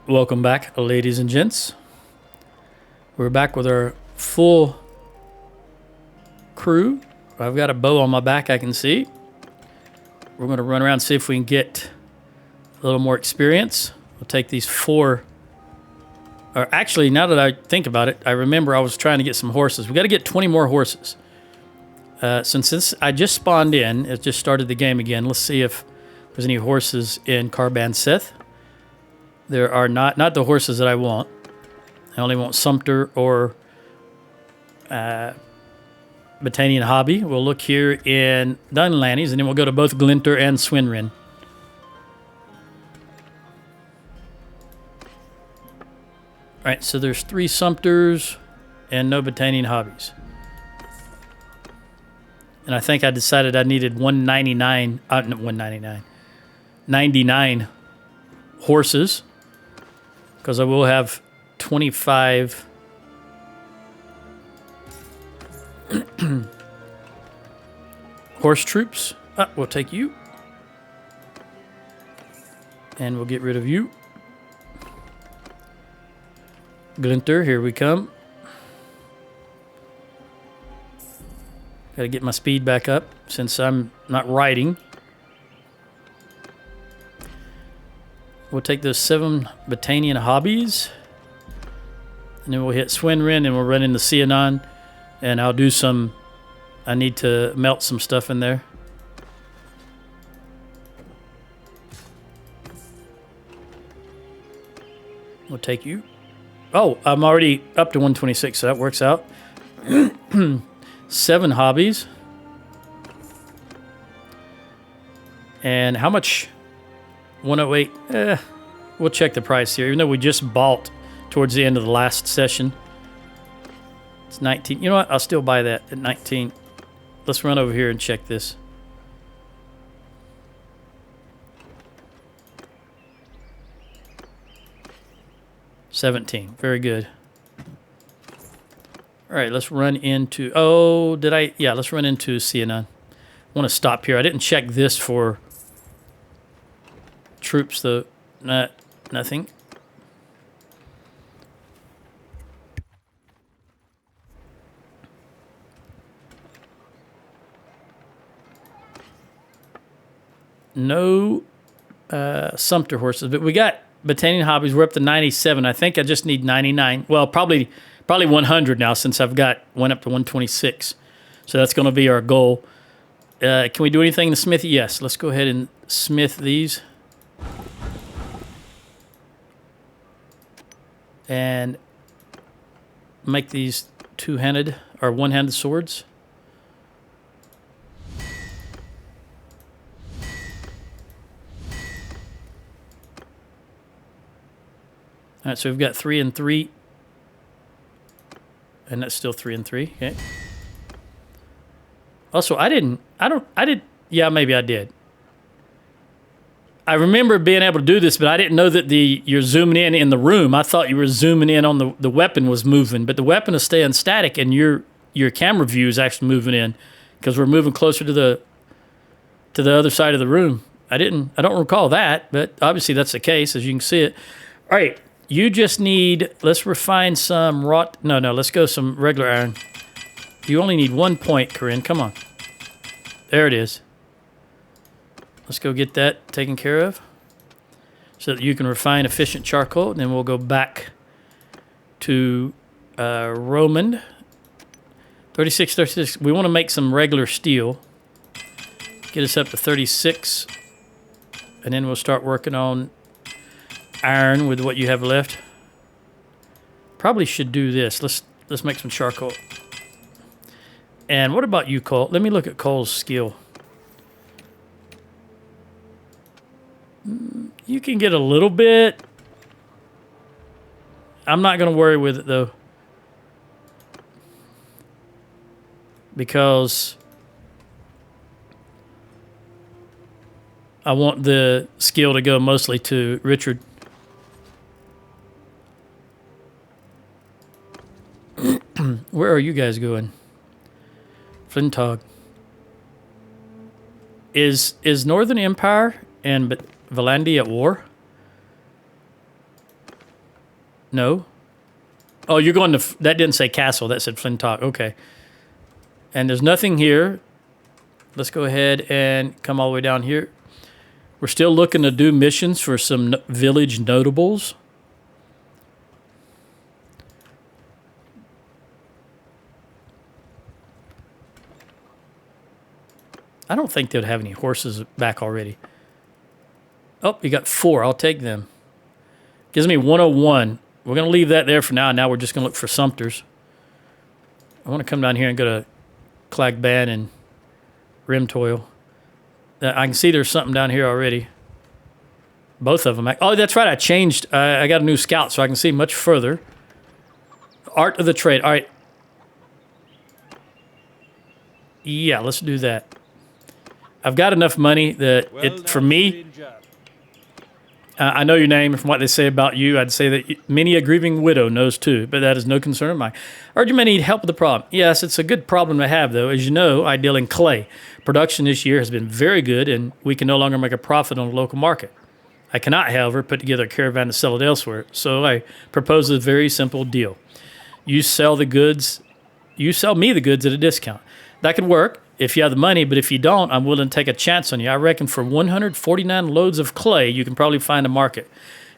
Welcome back, ladies and gents. We're back with our full crew. I've got a bow on my back, I can see. We're going to run around and see if we can get a little more experience. We'll take these four. Or actually, now that I think about it, I remember I was trying to get some horses. We got to get 20 more horses. Since this, I just spawned in, it just started the game again. Let's see if there's any horses in Carbon Sith. There are not the horses that I want. I only want Sumpter or Battanian Hobby. We'll look here in Dunlanny's, and then we'll go to both Glinter and Swinrin. All right, so there's 3 Sumpters and no Battanian Hobbies. And I think I decided I needed 99 horses, because I will have 25 horse troops. We'll take you. And we'll get rid of you. Glinter, here we come. Gotta get my speed back up since I'm not riding. We'll take those 7 Battanian Hobbies. And then we'll hit Swinrin and we'll run into Cianon. And I'll do some... I need to melt some stuff in there. We'll take you. Oh, I'm already up to 126, so that works out. 7 Hobbies. And how much... 108. We'll check the price here, even though we just bought towards the end of the last session. It's 19. You know what? I'll still buy that at 19. Let's run over here and check this. $17. Very good. All right, let's run into... Oh, did I... Yeah, let's run into Cianon. I want to stop here. I didn't check this for... troops, though. Nothing. No Sumpter horses, but we got Battanian Hobbies. We're up to 97. I think I just need 99. Well, probably 100 now, since went up to 126. So that's going to be our goal. Can we do anything in the smithy? Yes. Let's go ahead and smith these. And make these two-handed or one-handed swords. All right, so we've got 3 and 3, and that's still 3 and 3. Okay. Also, yeah, maybe I did. I remember being able to do this, but I didn't know that you're zooming in the room. I thought you were zooming in on the weapon was moving, but the weapon is staying static, and your camera view is actually moving in, because we're moving closer to the other side of the room. I don't recall that, but obviously that's the case, as you can see it. All right, you just need. Let's refine some wrought. No, let's go some regular iron. You only need 1 point, Corinne. Come on. There it is. Let's go get that taken care of so that you can refine efficient charcoal. And then we'll go back to Roman. 36. We want to make some regular steel. Get us up to 36. And then we'll start working on iron with what you have left. Probably should do this. Let's make some charcoal. And what about you, Cole? Let me look at Cole's skill. You can get a little bit. I'm not going to worry with it, though. Because I want the skill to go mostly to Richard. Where are you guys going? Flintog. Is Northern Empire and Valandi at war? No. Oh, you're going to... That didn't say castle. That said Flintock. Okay. And there's nothing here. Let's go ahead and come all the way down here. We're still looking to do missions for some village notables. I don't think they'd have any horses back already. Oh, you got 4. I'll take them. Gives me 101. We're going to leave that there for now. Now we're just going to look for Sumpters. I want to come down here and go to Clagban and Rimtoil. I can see there's something down here already. Both of them. Oh, that's right. I changed. I got a new scout, so I can see much further. Art of the trade. All right. Yeah, let's do that. I've got enough money that for me, I know your name, and from what they say about you, I'd say that many a grieving widow knows too, but that is no concern of mine. I heard you may need help with the problem. Yes, it's a good problem to have, though. As you know, I deal in clay. Production this year has been very good, and we can no longer make a profit on the local market. I cannot, however, put together a caravan to sell it elsewhere, so I propose a very simple deal. You sell me the goods at a discount. That could work if you have the money, but if you don't, I'm willing to take a chance on you. I reckon for 149 loads of clay, you can probably find a market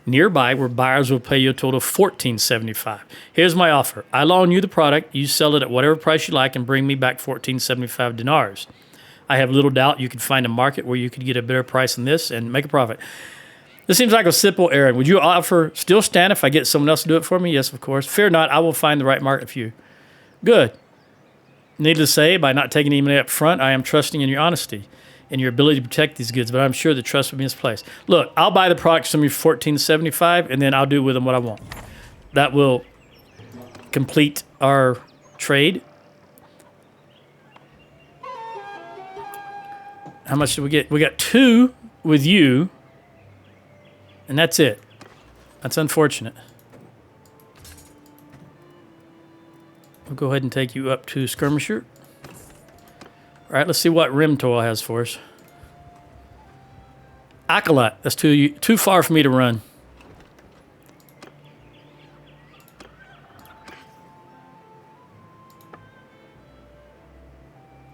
nearby where buyers will pay you a total of $14.75. Here's my offer. I loan you the product, you sell it at whatever price you like, and bring me back 14.75 dinars. I have little doubt you could find a market where you could get a better price than this and make a profit. This seems like a simple errand. Would you offer still stand if I get someone else to do it for me? Yes, of course. Fear not, I will find the right market for you. Good. Needless to say, by not taking any money up front, I am trusting in your honesty and your ability to protect these goods, but I'm sure the trust will be misplaced. Look, I'll buy the products from you for $14.75, and then I'll do with them what I want. That will complete our trade. How much did we get? We got 2 with you, and that's it. That's unfortunate. We'll go ahead and take you up to Skirmisher. All right, let's see what Rimtoil has for us. Acolyte. That's too far for me to run.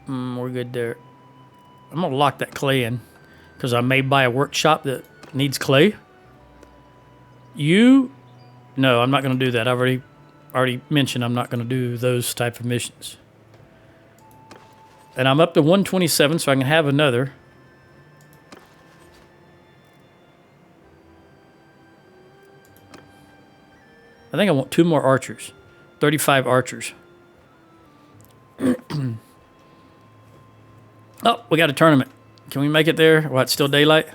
We're good there. I'm going to lock that clay in because I may buy a workshop that needs clay. No, I'm not going to do that. I've already mentioned I'm not going to do those type of missions. And I'm up to 127, so I can have another. I think I want 2 more archers. 35 archers. Oh, we got a tournament. Can we make it there while it's still daylight?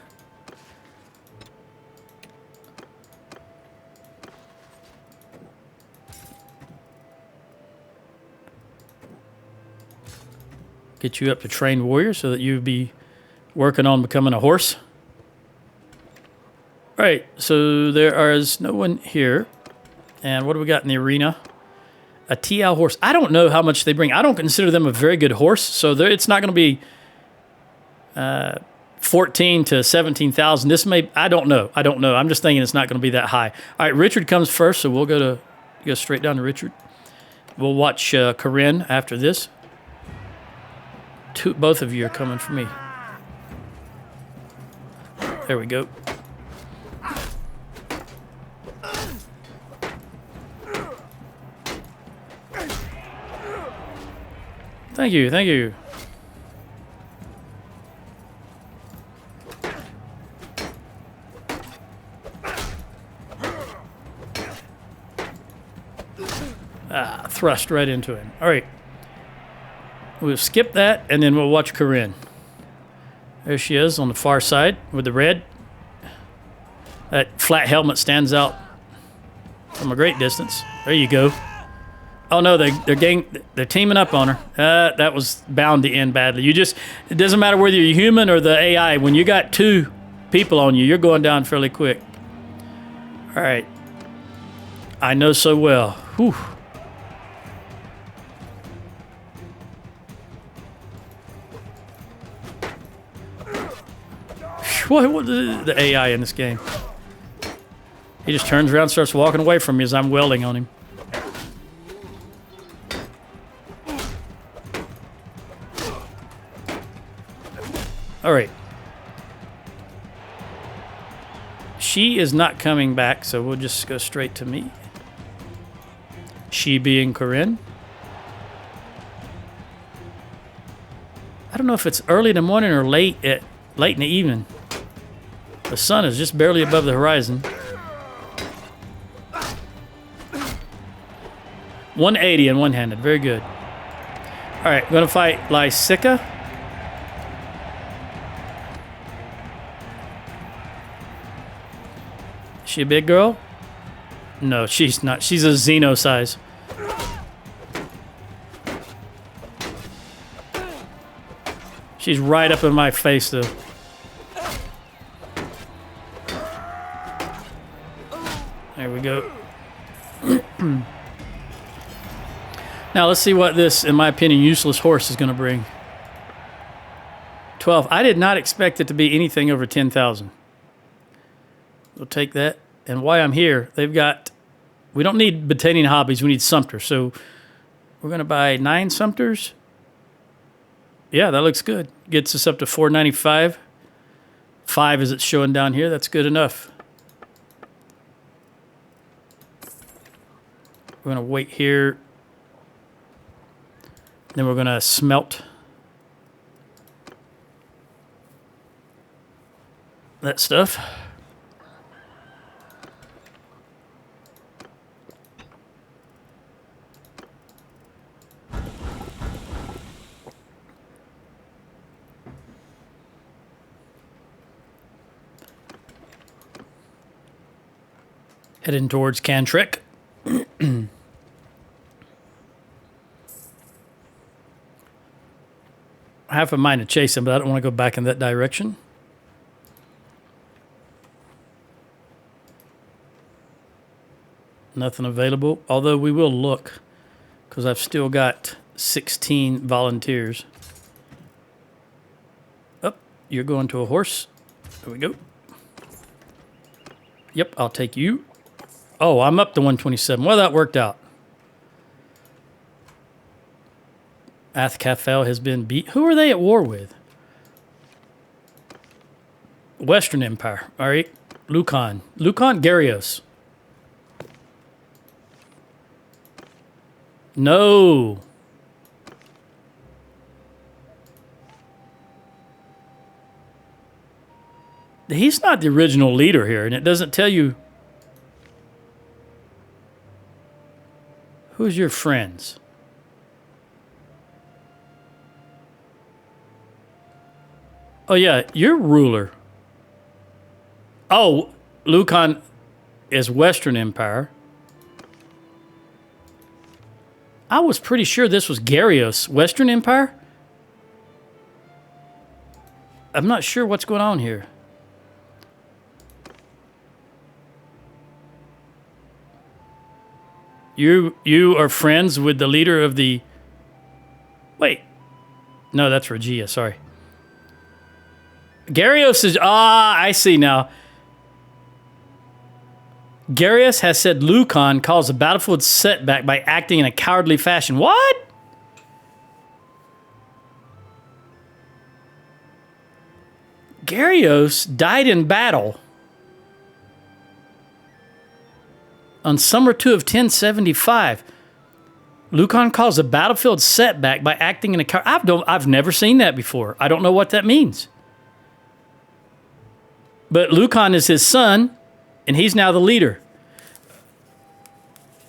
Get you up to trained warrior so that you'd be working on becoming a horse. All right, so there is no one here. And what do we got in the arena? A TL horse. I don't know how much they bring. I don't consider them a very good horse, so it's not going to be 14 to 17,000. This may, I don't know. I'm just thinking it's not going to be that high. All right, Richard comes first, so we'll go straight down to Richard. We'll watch Corinne after this. Both of you are coming for me. There we go. Thank you, thank you. Thrust right into him. All right. We'll skip that, and then we'll watch Corinne. There she is on the far side with the red. That flat helmet stands out from a great distance. There you go. Oh no, they're teaming up on her. That was bound to end badly. It doesn't matter whether you're human or the AI. When you got 2 people on you, you're going down fairly quick. All right. I know so well. Whew. What is the AI in this game? He just turns around and starts walking away from me as I'm welding on him. All right. She is not coming back, so we'll just go straight to me. She being Corinne. I don't know if it's early in the morning or late in the evening. The sun is just barely above the horizon. 180 and one-handed. Very good. All right, going to fight Lysica. Is she a big girl? No, she's not. She's a Xeno size. She's right up in my face, though. There we go. Now, let's see what this, in my opinion, useless horse is going to bring. 12. I did not expect it to be anything over 10,000. We'll take that. And why I'm here, they've got... We don't need Battanian hobbies. We need Sumpters. So we're going to buy 9 Sumpters. Yeah, that looks good. Gets us up to 495. 5 as it's showing down here. That's good enough. We're going to wait here. Then we're going to smelt that stuff. Heading towards Cantrek. I have a mind to chase him, but I don't want to go back in that direction. Nothing available, although we will look, because I've still got 16 volunteers. Oh, you're going to a horse. There we go. Yep, I'll take you. Oh, I'm up to 127. Well, that worked out. Athcathel has been beat. Who are they at war with? Western Empire. All right. Lucan. Garios. No. He's not the original leader here, and it doesn't tell you... Who's your friends? Oh, yeah, you're ruler. Oh, Lucan is Western Empire. I was pretty sure this was Garios, Western Empire. I'm not sure what's going on here. You are friends with the leader of the... Wait. No, that's Regia, sorry. Garios is... I see now. Garius has said Lucan caused a battlefield setback by acting in a cowardly fashion. What? Garios died in battle on summer 2 of 1075. Lucan caused a battlefield setback by acting in a coward. I've never seen that before. I don't know what that means. But Lucan is his son, and he's now the leader.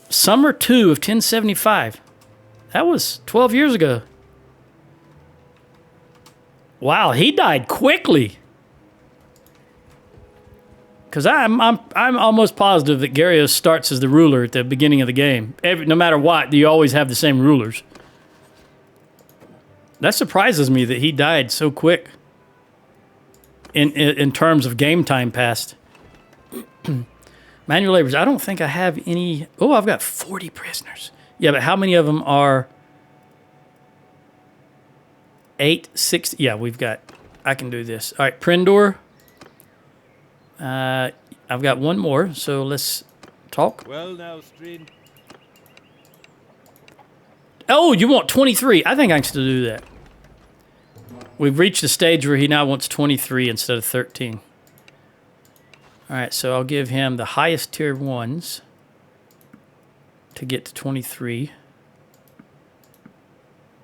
Summer 2 of 1075. That was 12 years ago. Wow, he died quickly. Because I'm almost positive that Garios starts as the ruler at the beginning of the game. No matter what, you always have the same rulers. That surprises me that he died so quick. In terms of game time passed. Manual laborers. I don't think I have any... Oh, I've got 40 prisoners. Yeah, but how many of them are... 8, 6... Yeah, we've got... I can do this. All right, Prendor. I've got one more, so let's talk. Well now, Stream. Oh, you want 23? I think I can still do that. We've reached a stage where he now wants 23 instead of 13. All right, so I'll give him the highest tier ones to get to 23.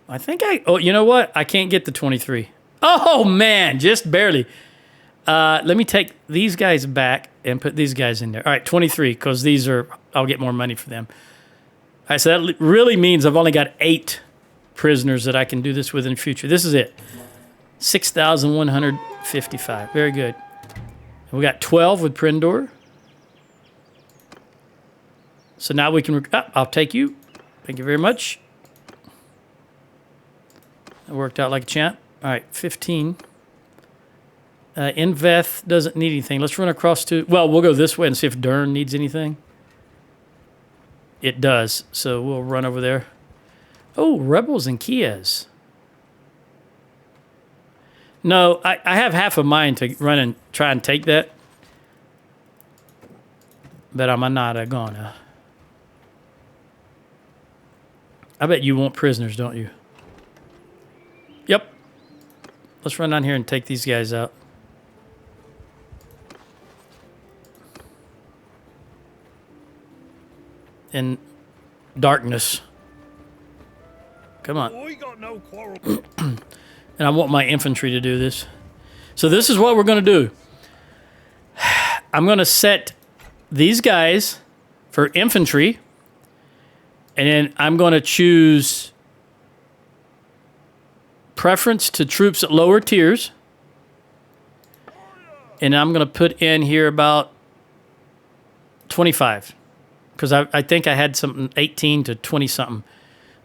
I think oh, you know what? I can't get to 23. Oh, man, just barely. Let me take these guys back and put these guys in there. All right, 23, because these are, I'll get more money for them. All right, so that really means I've only got 8 prisoners that I can do this with in the future. This is it. 6,155. Very good. We got 12 with Prindor. So now we can... I'll take you. Thank you very much. That worked out like a champ. All right, 15. Inveth doesn't need anything. Let's run across to... Well, we'll go this way and see if Dern needs anything. It does. So we'll run over there. Oh, Rebels and Kias. No, I have half a mind to run and try and take that. But I'm not gonna. I bet you want prisoners, don't you? Yep. Let's run down here and take these guys out. In darkness. Come on. We got no quarrel. And I want my infantry to do this. So this is what we're going to do. I'm going to set these guys for infantry. And then I'm going to choose preference to troops at lower tiers. And I'm going to put in here about 25. Because I think I had something 18 to 20 something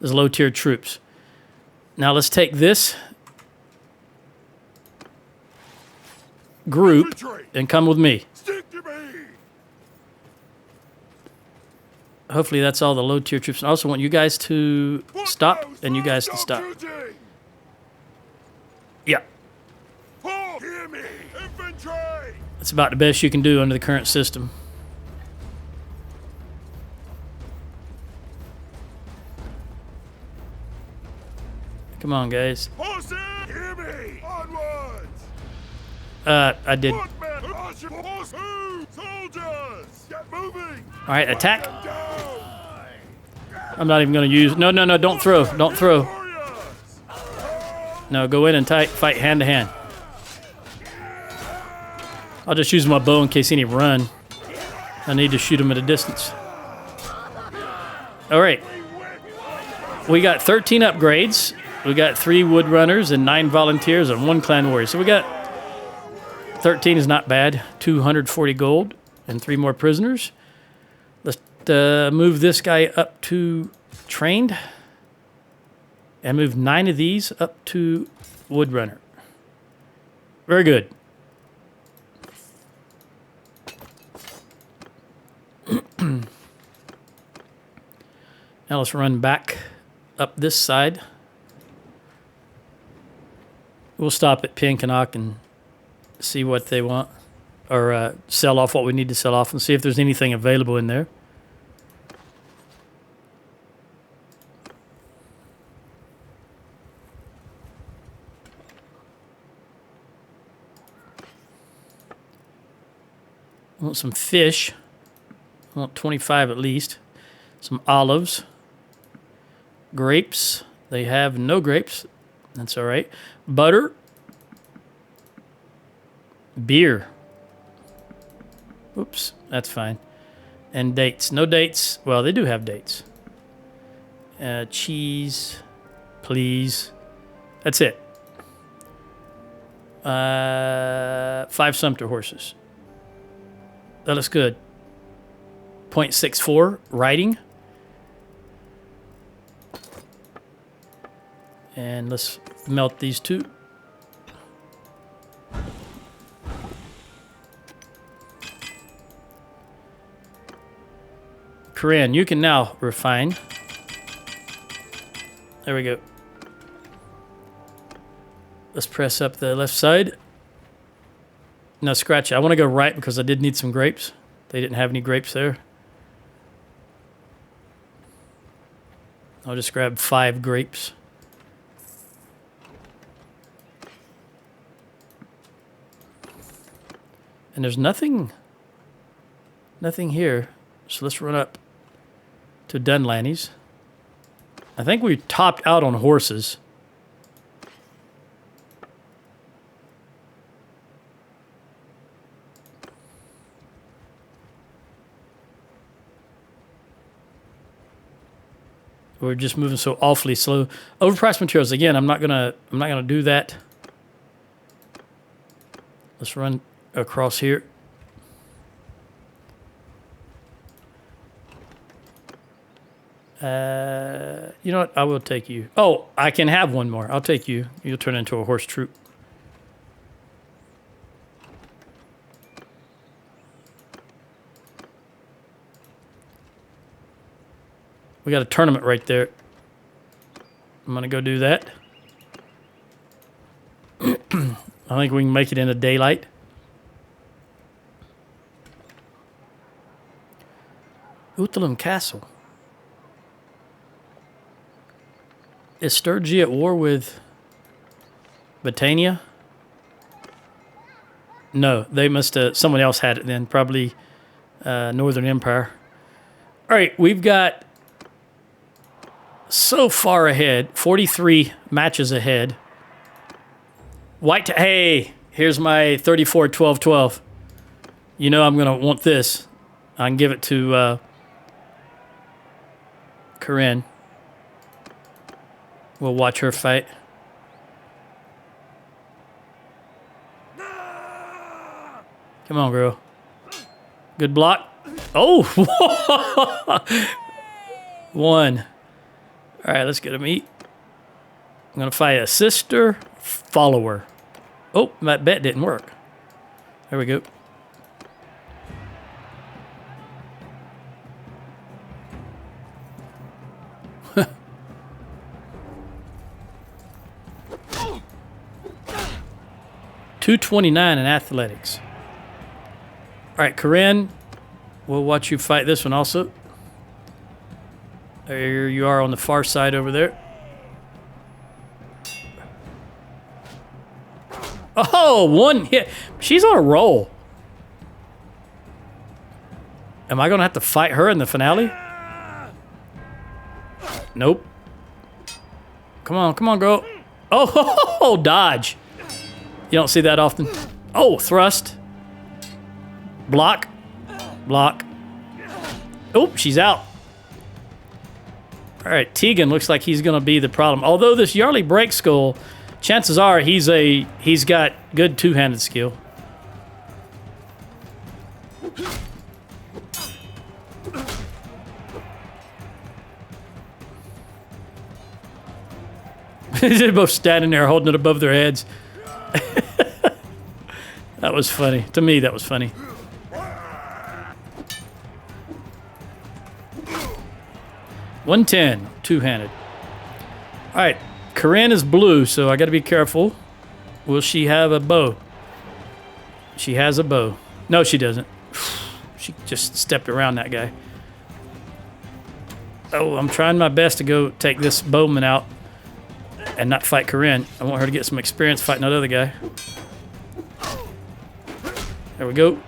as low tier troops. Now let's take this group and come with me. Hopefully that's all the low tier troops. I also want you guys to stop and you guys to stop. Yeah. That's about the best you can do under the current system. Come on, guys. I did. All right, attack. I'm not even going to use... No, don't throw. Don't throw. No, go in and fight hand to hand. I'll just use my bow in case any run. I need to shoot them at a distance. All right. We got 13 upgrades. We got 3 wood runners and 9 volunteers and 1 clan warrior. So we got 13 is not bad. 240 gold and 3 more prisoners. Let's move this guy up to trained and move 9 of these up to wood runner. Very good. Now let's run back up this side. We'll stop at Pinkenok and see what they want, or sell off what we need to sell off and see if there's anything available in there. I want some fish. I want 25 at least. Some olives. Grapes. They have no grapes. That's all right. Butter. Beer. Oops, that's fine. And dates. No dates. Well, they do have dates. Cheese. Please. That's it. 5 Sumpter horses. That looks good. 0.64 riding. And let's melt these 2. Corinne, you can now refine. There we go. Let's press up the left side. No, scratch it. I want to go right because I did need some grapes. They didn't have any grapes there. I'll just grab 5 grapes. And there's nothing here. So let's run up to Dunlanny's. I think we topped out on horses. We're just moving so awfully slow. Overpriced materials again. I'm not gonna do that. Let's run across here. You know what? I will take you. Oh, I can have one more. I'll take you. You'll turn into a horse troop. We got a tournament right there. I'm going to go do that. I think we can make it into daylight. Uthalum Castle. Is Sturgy at war with Battania? No, they must have... Someone else had it then. Probably Northern Empire. All right, we've got... So far ahead, 43 matches ahead. Hey, here's my 34, 12, 12. You know I'm going to want this. I can give it to Corinne. We'll watch her fight. Come on, girl. Good block. Oh! 1. All right, let's get him eat. I'm going to fight a sister follower. Oh, that bet didn't work. There we go. .229 in athletics. All right, Corinne, we'll watch you fight this one also. There you are on the far side over there. Oh, 1 hit. She's on a roll. Am I going to have to fight her in the finale? Nope. Come on, girl. Oh, dodge. You don't see that often. Oh, thrust. Block. Block. Oh, she's out. All right, Tegan looks like he's going to be the problem. Although this Yarly Break Skull, chances are he's got good two-handed skill. They're both standing there holding it above their heads. That was funny. To me, that was funny. .110, two-handed. All right, Corinne is blue, so I got to be careful. Will she have a bow? She has a bow. No, she doesn't. She just stepped around that guy. Oh, I'm trying my best to go take this bowman out and not fight Corinne. I want her to get some experience fighting that other guy. There we go.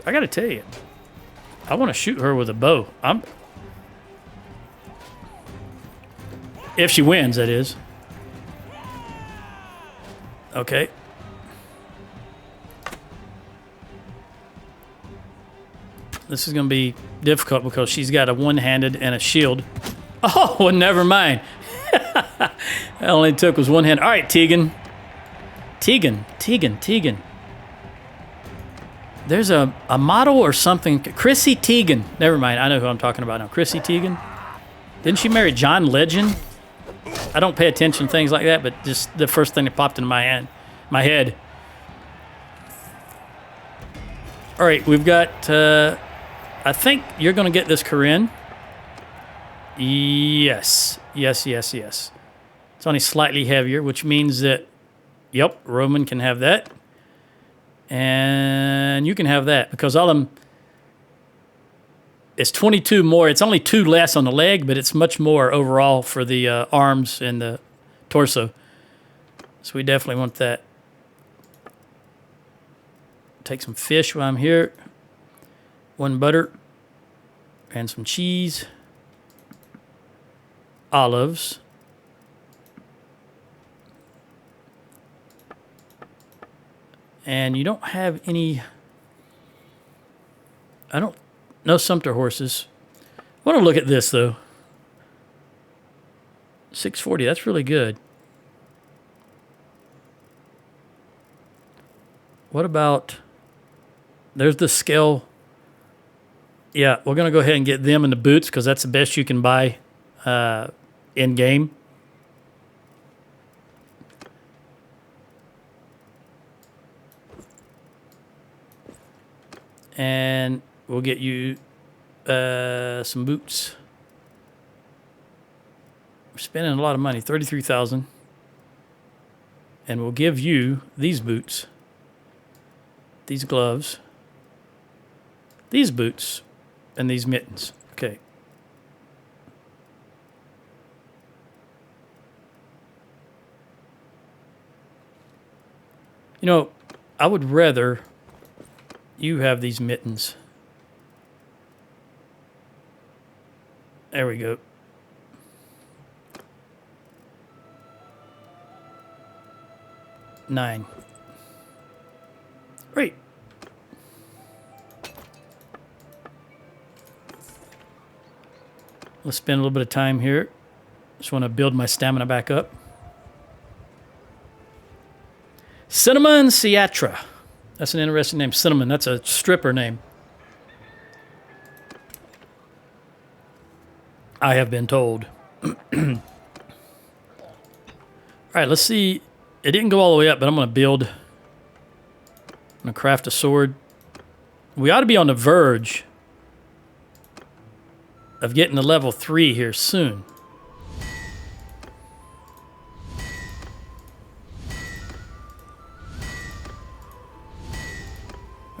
I got to tell you, I want to shoot her with a bow. If she wins, that is. Okay. This is going to be difficult because she's got a one-handed and a shield. Oh, well, never mind. That only took was one hand. All right, Tegan. Tegan. There's a model or something. Chrissy Teigen. Never mind. I know who I'm talking about now. Chrissy Teigen. Didn't she marry John Legend? I don't pay attention to things like that, but just the first thing that popped into my head. All right, we've got... I think you're going to get this, Corinne. Yes. It's only slightly heavier, which means that Yep, Roman can have that. And you can have that because all of them, it's 22 more. It's only 2 less on the leg, but it's much more overall for the arms and the torso. So we definitely want that. Take some fish while I'm here. 1 butter and some cheese. Olives. And you don't have any... No sumpter horses. I want to look at this, though. 640, that's really good. What about... There's the scale. Yeah, we're going to go ahead and get them in the boots because that's the best you can buy in-game. And we'll get you some boots. We're spending a lot of money, $33,000. And we'll give you these boots, these gloves, these boots, and these mittens. Okay. You know, I would rather you have these mittens. There we go. $9. Great. Let's spend a little bit of time here. Just want to build my stamina back up. Cinnamon Siatra. That's an interesting name. Cinnamon. That's a stripper name. I have been told. All right, let's see. It didn't go all the way up, but I'm going to build. I'm going to craft a sword. We ought to be on the verge of getting to level 3 here soon.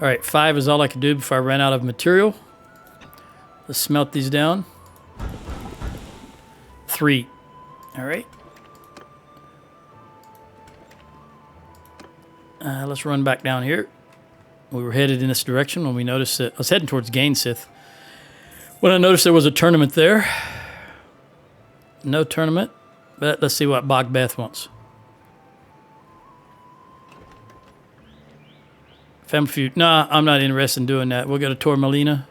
All right, 5 is all I can do before I ran out of material. Let's smelt these down. 3. All right. Let's run back down here. We were headed in this direction when we noticed that I was heading towards Gainsith. When I noticed there was a tournament there. No tournament, but let's see what Bogbeth wants. Femfeud. Nah, I'm not interested in doing that. We'll go to Tormalina.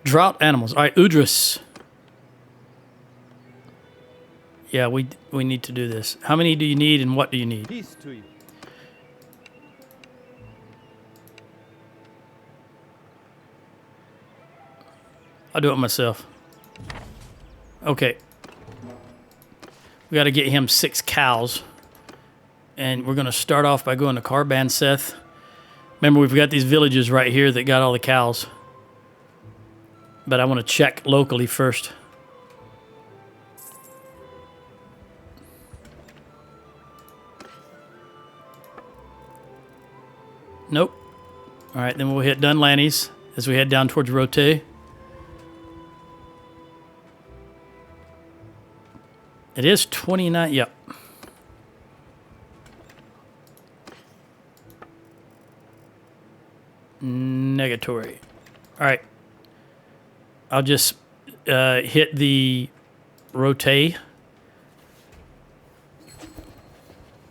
Drought animals. All right, Udris. Yeah, we need to do this. How many do you need and what do you need? Peace to you. I'll do it myself. Okay. We got to get him 6 cows. And we're going to start off by going to Carbanseth. Remember, we've got these villages right here that got all the cows. But I want to check locally first. Nope. All right, then we'll hit Dunlanny's as we head down towards Rote. It is 29. Yep. Negatory. All right. I'll just hit the Rote.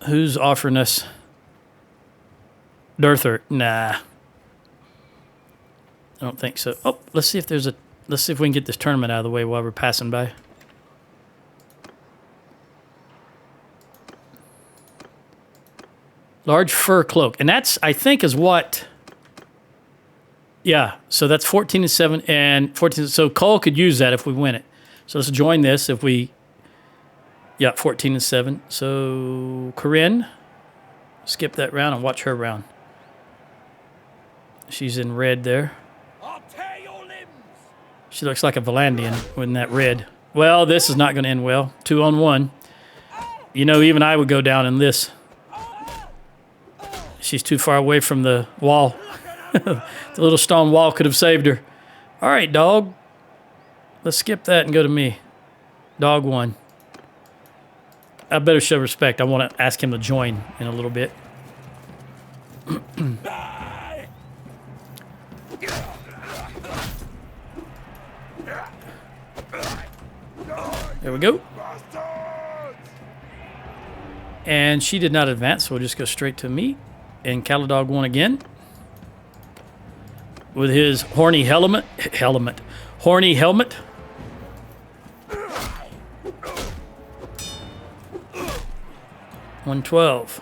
Who's offering us? Durther. Nah. I don't think so. Oh, let's see if there's a... Let's see if we can get this tournament out of the way while we're passing by. Large fur cloak. And that's, I think, is what... Yeah, so that's 14 and 7 and 14. So Cole could use that if we win it. So let's join this if we... Yeah, 14 and 7. So Corinne, skip that round and watch her round. She's in red there. I'll tear your limbs. She looks like a Valandian with that red. Well, this is not going to end well. 2 on 1. You know, even I would go down in this. She's too far away from the wall. The little stone wall could have saved her. All right, dog. Let's skip that and go to me. Dog 1. I better show respect. I want to ask him to join in a little bit. There we go. And she did not advance, so we'll just go straight to me. And Calradia 1 again. With his horny helmet. Horny helmet. $112.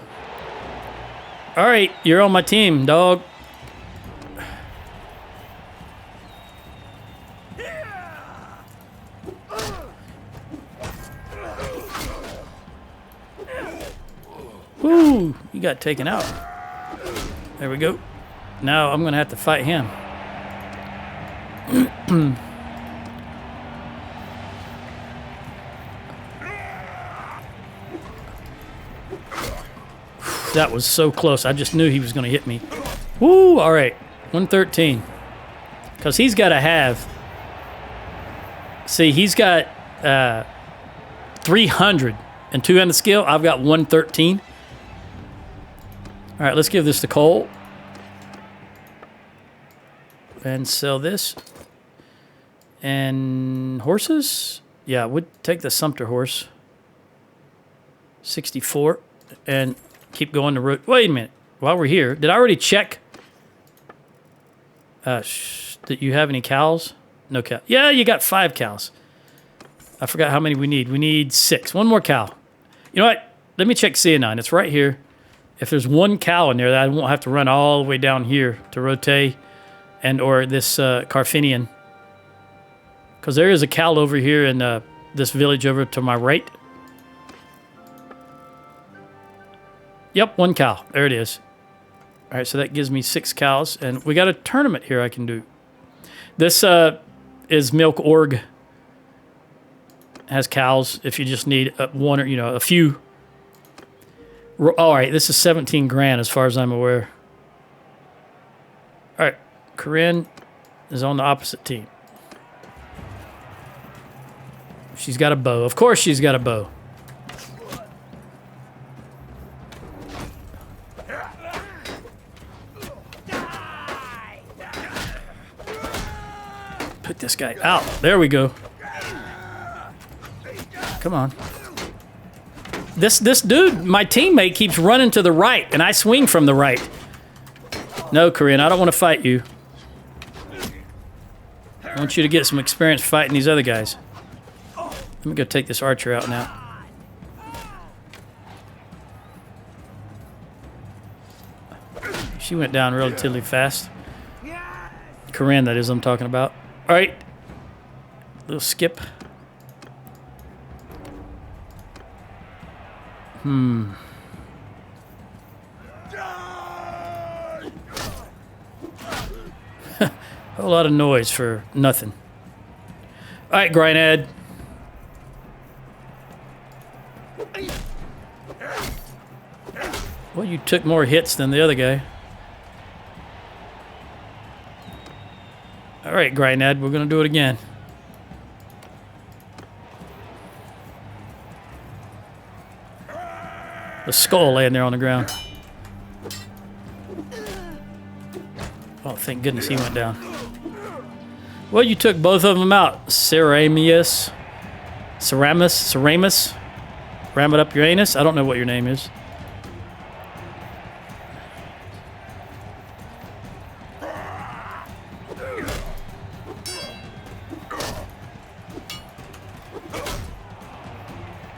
All right, you're on my team, dog. Woo! You got taken out. There we go. Now I'm going to have to fight him. That was so close. I just knew he was going to hit me. Woo! All right. 113. Because he's got to have... See, he's got 300 and 200 skill. I've got 113. All right, let's give this to Cole. And sell this. And horses? Yeah, we'd take the Sumpter horse. 64. And keep going to route. Wait a minute. While we're here, did I already check that you have any cows? No cow. Yeah, you got 5 cows. I forgot how many we need. We need 6. 1 more cow. You know what? Let me check CA9. It's right here. If there's 1 cow in there, I won't have to run all the way down here to Rote and or this Carfinian. Because there is a cow over here in this village over to my right. Yep, 1 cow. There it is. All right, so that gives me 6 cows. And we got a tournament here I can do. This is Milk Org. Has cows if you just need one or, a few. All right, this is 17 grand as far as I'm aware. All right, Corinne is on the opposite team. She's got a bow. Of course she's got a bow. Put this guy out. There we go. Come on. This dude, my teammate, keeps running to the right, and I swing from the right. No, Corinne, I don't want to fight you. I want you to get some experience fighting these other guys. Let me go take this archer out now. She went down relatively fast. Corinne, that is, I'm talking about. All right. Little skip. A lot of noise for nothing. All right, Grindad. Well, you took more hits than the other guy. All right, Grindad, we're going to do it again. The skull laying there on the ground. Oh, thank goodness he went down. Well, you took both of them out. Ceramus. Ram it up your anus. I don't know what your name is.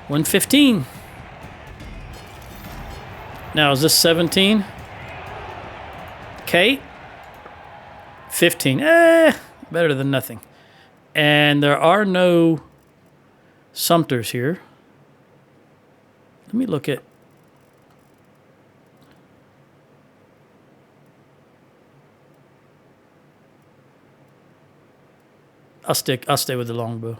$115. Now, is this 17? Okay. 15. Better than nothing. And there are no Sumpters here. Let me look at... I'll stay with the longbow.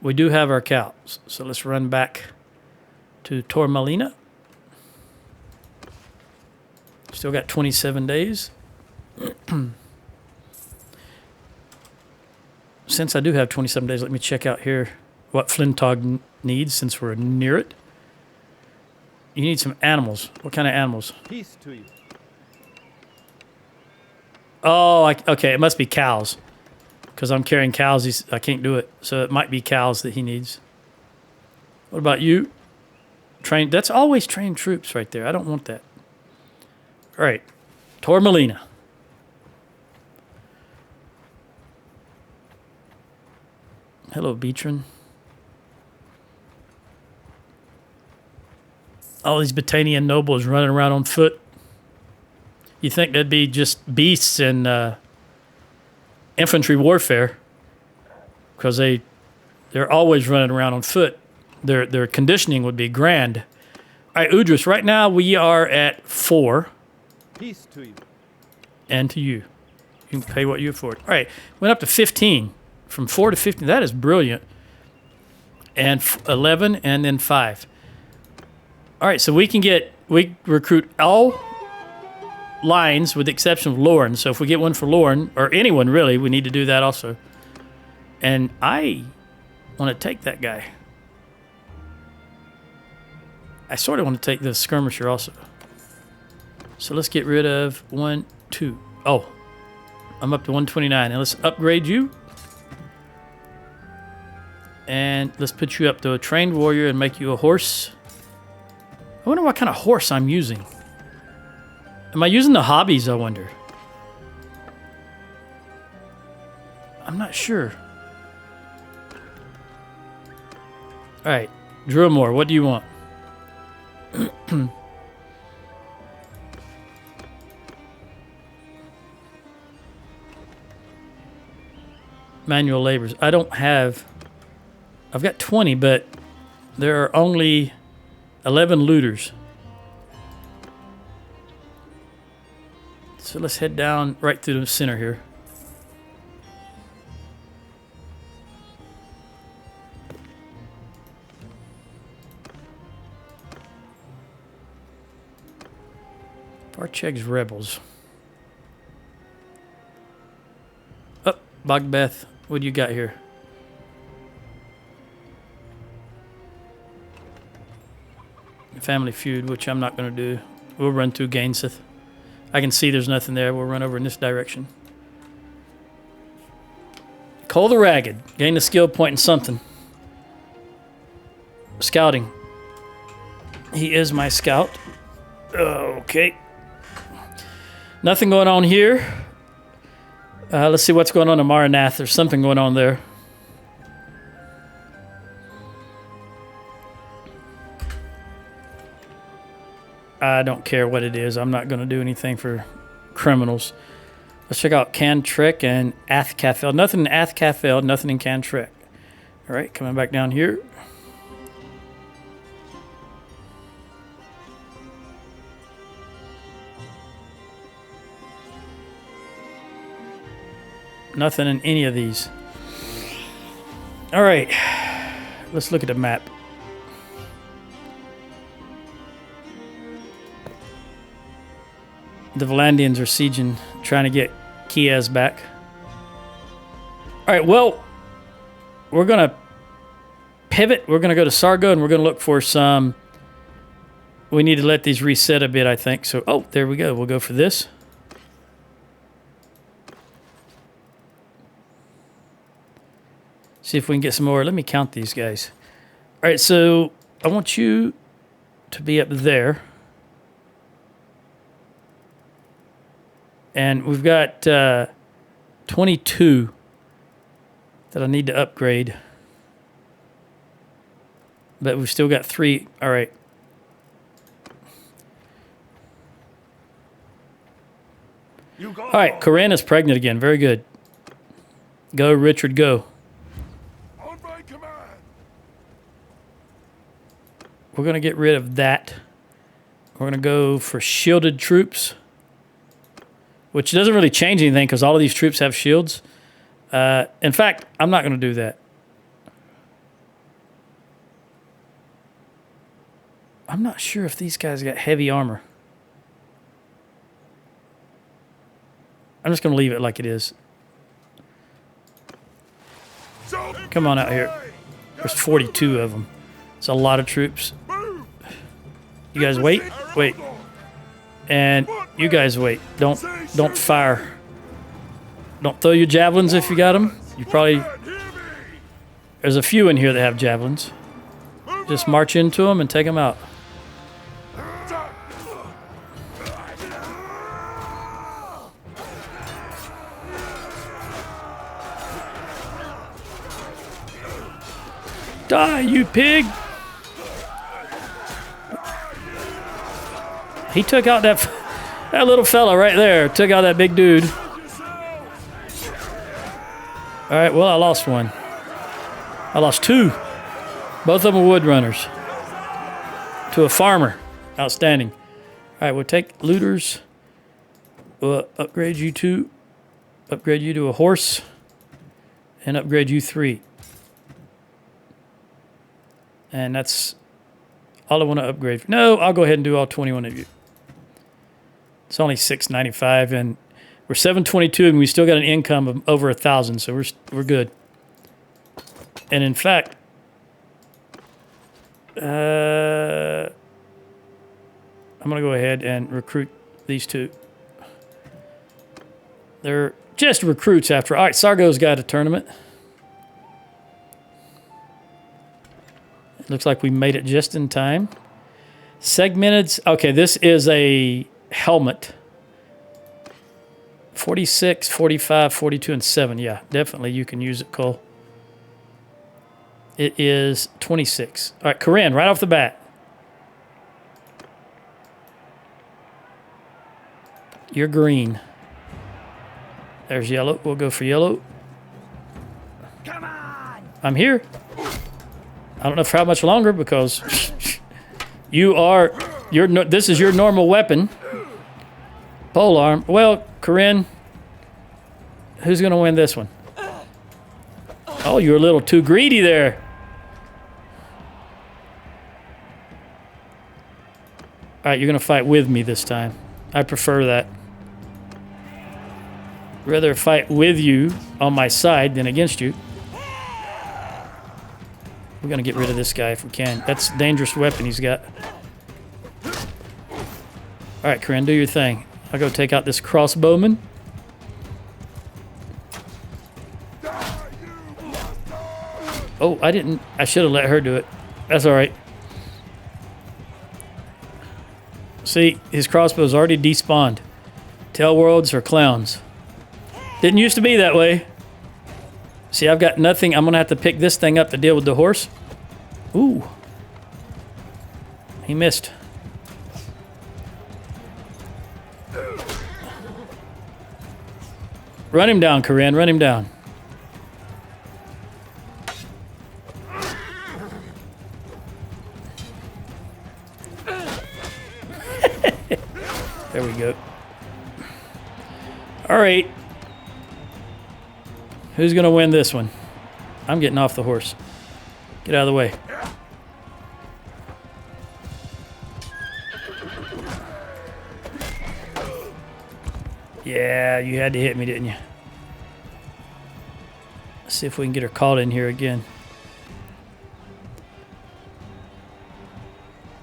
we do have our cows. So let's run back to Tormalina. Still got 27 days. Since I do have 27 days, let me check out here what Flintog needs since we're near it. You need some animals. What kind of animals? Peace to you. Oh, okay. It must be cows. Because I'm carrying cows. I can't do it. So it might be cows that he needs. What about you? Train. That's always trained troops right there. I don't want that. All right. Tormalina. Hello, Beatron. All these Battanian nobles running around on foot. You think that'd be just beasts in infantry warfare, because they're always running around on foot. Their conditioning would be grand. All right, Udris, right now we are at 4. Peace to you. And to you. You can pay what you afford. All right, went up to 15. From 4 to 15. That is brilliant. And 11 and then 5. All right, so we recruit all lines with the exception of Lauren. So if we get one for Lauren, or anyone really, we need to do that also. And I want to take that guy. I sort of want to take the skirmisher also. So let's get rid of 1, 2. Oh, I'm up to 129. And let's upgrade you. And let's put you up to a trained warrior and make you a horse. I wonder what kind of horse I'm using. Am I using the hobbies, I wonder? I'm not sure. All right, Drillmore, what do you want? Manual labors. I don't have... I've got 20, but there are only 11 looters. So let's head down right through the center here. Farcheg's rebels. Oh, Bogbeth, what do you got here? Family feud, which I'm not going to do. We'll run through Gainseth. I can see there's nothing there. We'll run over in this direction. Cole the Ragged. Gain a skill point in something. Scouting. He is my scout. Okay. Nothing going on here. Let's see what's going on in Maranath. There's something going on there. I don't care what it is. I'm not going to do anything for criminals. Let's check out Cantrek and Athcafel. Nothing in Athcafel, nothing in Cantrek. All right, coming back down here. Nothing in any of these. All right, let's look at the map. The Valandians are sieging, trying to get Kiaz back. All right, well, we're going to pivot. We're going to go to Sargo, and we're going to look for some... We need to let these reset a bit, I think. So, oh, there we go. We'll go for this. See if we can get some more. Let me count these guys. All right, so I want you to be up there. And we've got 22 that I need to upgrade. But we've still got 3. All right. All right, Corinne is pregnant again. Very good. Go, Richard, go. On my command. We're going to get rid of that. We're going to go for shielded troops. Which doesn't really change anything because all of these troops have shields. In fact, I'm not going to do that. I'm not sure if these guys got heavy armor. I'm just going to leave it like it is. Come on out here. There's 42 of them. It's a lot of troops. You guys wait. Wait. And you guys wait. Don't fire. Don't throw your javelins if you got them. You probably... There's a few in here that have javelins. Just march into them and take them out. Die, you pig! He took out that little fella right there. Took out that big dude. All right, well, I lost one. I lost two. Both of them were wood runners. To a farmer. Outstanding. All right, we'll take looters. We'll upgrade you to a horse. And upgrade you 3. And that's all I want to upgrade. No, I'll go ahead and do all 21 of you. It's only $695, and we're 722, and we still got an income of over 1,000, so we're good. And in fact, I'm gonna go ahead and recruit these two. They're just recruits after. All right, Sargo's got a tournament. It looks like we made it just in time. Segmented. Okay, this is a helmet. 46, 45, 42, and 7. Yeah, definitely you can use it, Cole. It is 26. All right, Corinne, right off the bat. You're green. There's yellow. We'll go for yellow. Come on! I'm here. I don't know for how much longer because this is your normal weapon. Polearm. Well, Corinne, who's going to win this one? Oh, you're a little too greedy there. All right, you're going to fight with me this time. I prefer that. Rather fight with you on my side than against you. We're going to get rid of this guy if we can. That's a dangerous weapon he's got. All right, Corinne, do your thing. I'll go take out this crossbowman. Oh, I should have let her do it. That's all right. See, his crossbow's already despawned. Tailworlds are clowns. Didn't used to be that way. See, I've got nothing. I'm going to have to pick this thing up to deal with the horse. Ooh. He missed. Run him down, Corinne. Run him down. There we go. All right. Who's going to win this one? I'm getting off the horse. Get out of the way. Yeah, you had to hit me, didn't you? Let's see if we can get her caught in here again.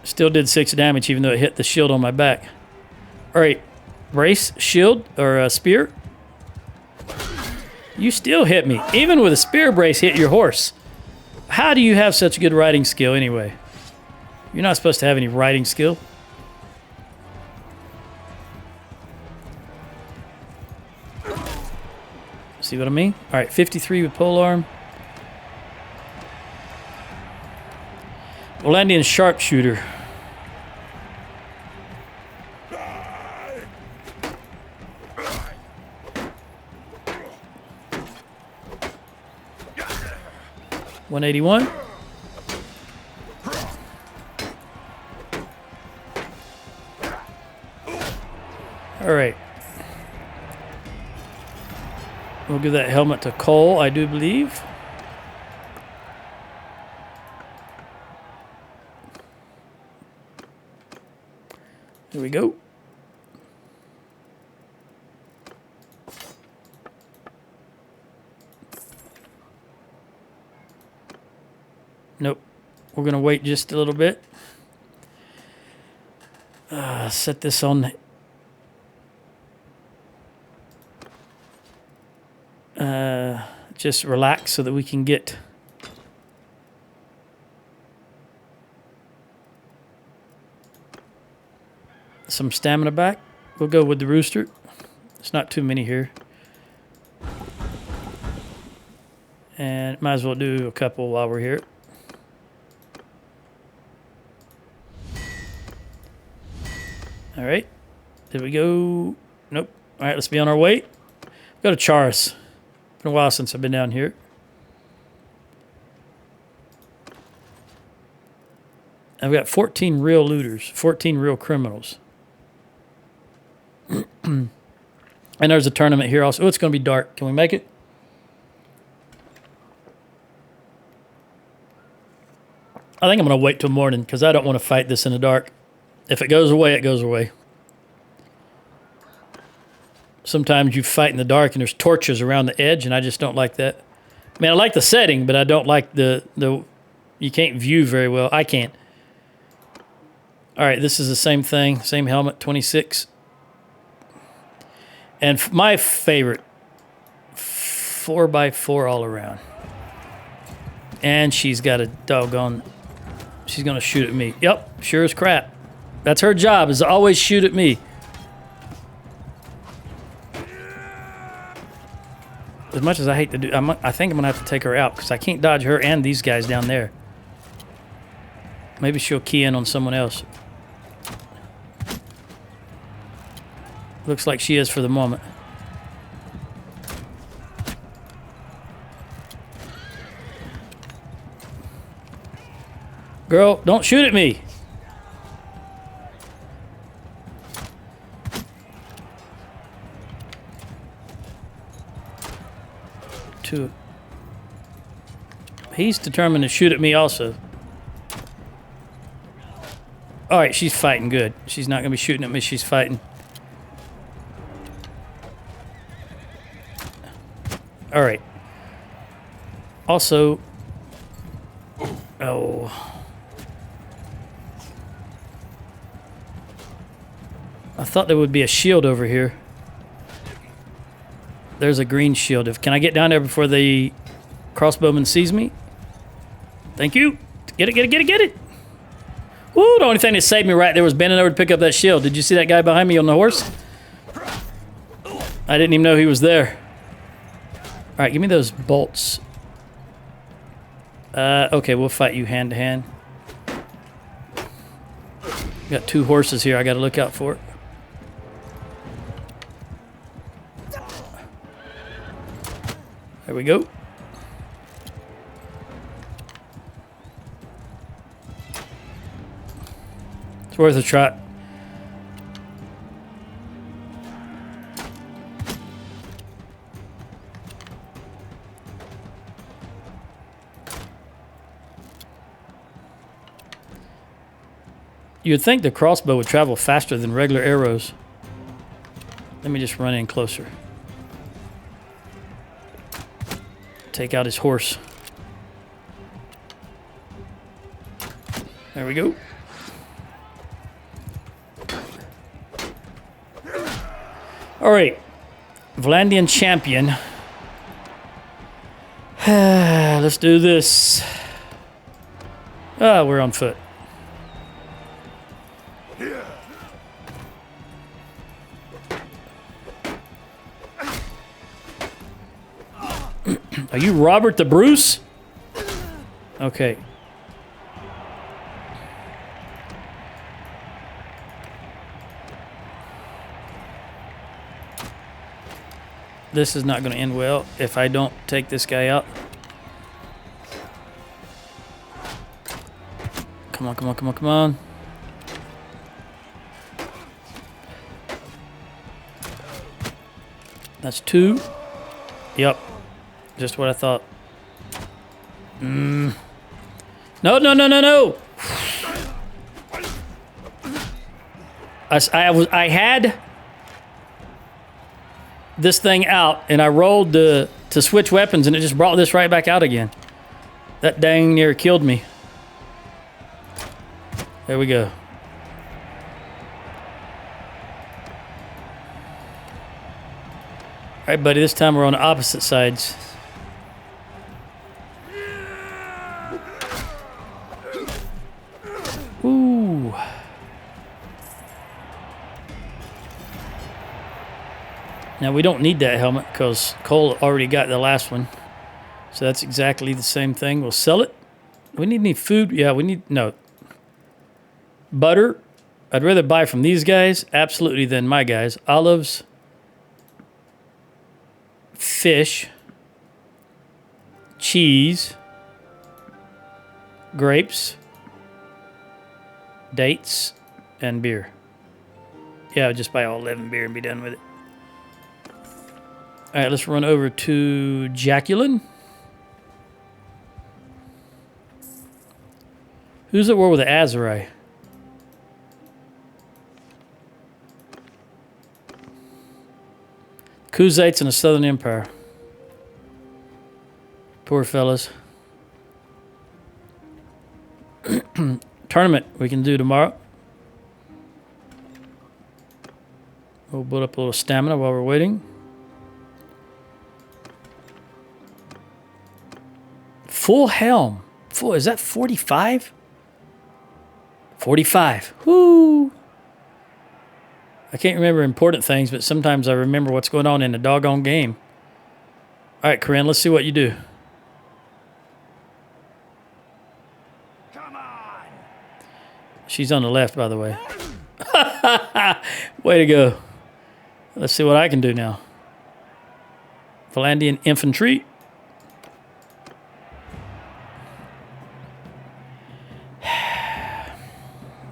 Still did 6 damage even though it hit the shield on my back. All right, brace, shield, or spear. You still hit me. Even with a spear brace, hit your horse. How do you have such good riding skill anyway? You're not supposed to have any riding skill. See what I mean? All right, 53 with polearm. Volandian sharpshooter. $181. All right. We'll give that helmet to Cole, I do believe. Here we go. Nope. We're going to wait just a little bit. Set this on. Just relax so that we can get some stamina back. We'll go with the rooster. It's not too many here. And might as well do a couple while we're here. All right. Did we go? Nope. All right, let's be on our way. Go to Charis. Been a while since I've been down here. I've got 14 real looters, 14 real criminals. And there's a tournament here also. Oh, it's going to be dark. Can we make it? I think I'm going to wait till morning because I don't want to fight this in the dark. If it goes away, it goes away. Sometimes you fight in the dark and there's torches around the edge, and I just don't like that. I mean, I like the setting, but I don't like the you can't view very well. I can't. All right, this is the same thing, same helmet, 26. And my favorite, 4x4 all around. And she's got a doggone, she's going to shoot at me. Yep, sure as crap. That's her job, is to always shoot at me. As much as I hate to do, I think I'm going to have to take her out because I can't dodge her and these guys down there. Maybe she'll key in on someone else. Looks like she is for the moment. Girl, don't shoot at me. He's determined to shoot at me also. All right, she's fighting good. She's not going to be shooting at me. She's fighting. All right. Also, oh. I thought there would be a shield over here. There's a green shield. Can I get down there before the crossbowman sees me? Thank you. Get it, get it, get it, get it. Woo, the only thing that saved me right there was bending over to pick up that shield. Did you see that guy behind me on the horse? I didn't even know he was there. All right, give me those bolts. Okay, we'll fight you hand to hand. Got two horses here I got to look out for. There we go. It's worth a try. You'd think the crossbow would travel faster than regular arrows. Let me just run in closer. Take out his horse. There we go. All right. Vlandian champion. Let's do this. Ah, we're on foot. Are you Robert the Bruce? Okay. This is not going to end well if I don't take this guy out. Come on, come on, come on, come on. That's two. Yep. Just what I thought. No, no, no, no, no! I had this thing out, and I rolled to switch weapons, and it just brought this right back out again. That dang near killed me. There we go. All right, buddy, this time we're on the opposite sides. Ooh. Now, we don't need that helmet because Cole already got the last one. So that's exactly the same thing. We'll sell it. We need any food? Yeah, we need... No. Butter. I'd rather buy from these guys, absolutely, than my guys. Olives. Fish. Cheese. Grapes. Dates. And beer. Yeah, I'll just buy all 11 beer and be done with it. All right, let's run over to Jacqueline. Who's at war with the Azurai? Kuzites in the Southern Empire. Poor fellas. Tournament we can do tomorrow. We'll build up a little stamina while we're waiting. Full helm. Full, is that 45? 45. Whoo! I can't remember important things, but sometimes I remember what's going on in the doggone game. All right, Corinne, let's see what you do. Come on. She's on the left, by the way. Way to go. Let's see what I can do now. Valandian infantry.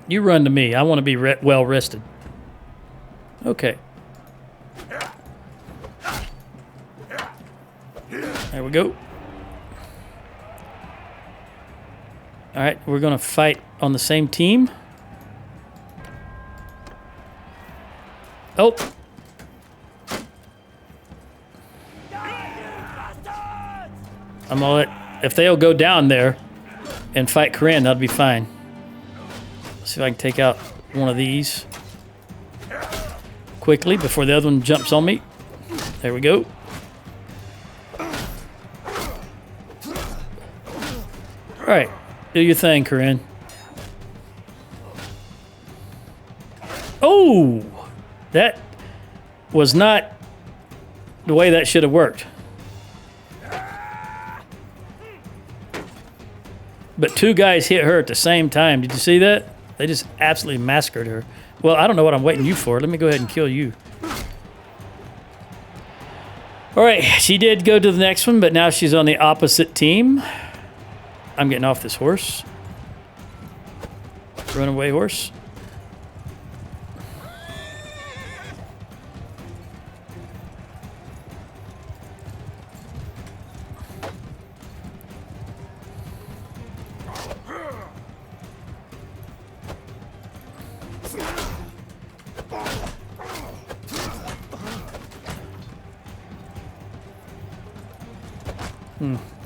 You run to me. I want to be well rested. Okay. There we go. All right, we're going to fight on the same team. Oh. I'm going to let... If they'll go down there and fight Corinne, that'll be fine. See if I can take out one of these quickly before the other one jumps on me. There we go. All right, do your thing, Corinne. Oh, that was not the way that should have worked. But two guys hit her at the same time. Did you see that? They just absolutely massacred her. Well, I don't know what I'm waiting you for. Let me go ahead and kill you. All right, she did go to the next one, but now she's on the opposite team. I'm getting off this horse. Runaway horse.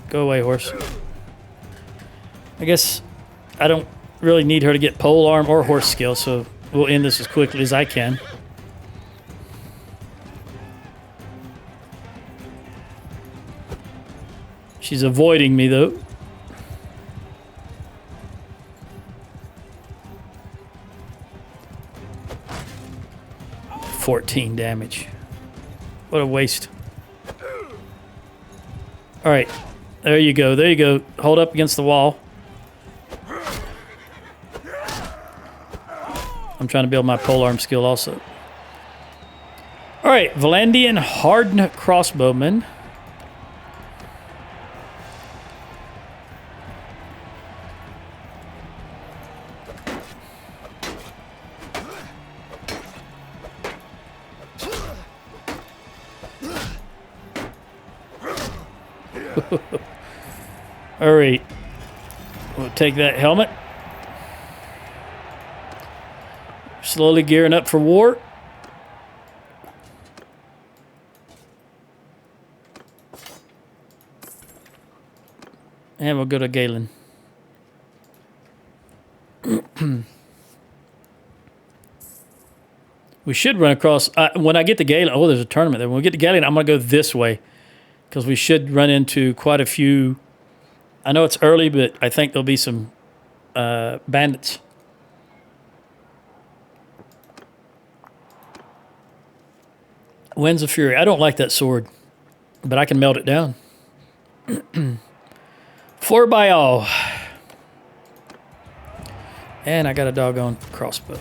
Go away, horse. I guess I don't really need her to get pole arm or horse skill, so we'll end this as quickly as I can. She's avoiding me, though. $14 damage. What a waste. All right. There you go. There you go. Hold up against the wall. I'm trying to build my polearm skill also. All right. Valandian hardened crossbowman. All right, we'll take that helmet. Slowly gearing up for war. And we'll go to Galen. We should run across... when I get to Galen... Oh, there's a tournament there. When we get to Galen, I'm going to go this way. Because we should run into quite a few... I know it's early, but I think there'll be some bandits. Winds of Fury. I don't like that sword. But I can melt it down. 4 by all. And I got a doggone crossbow.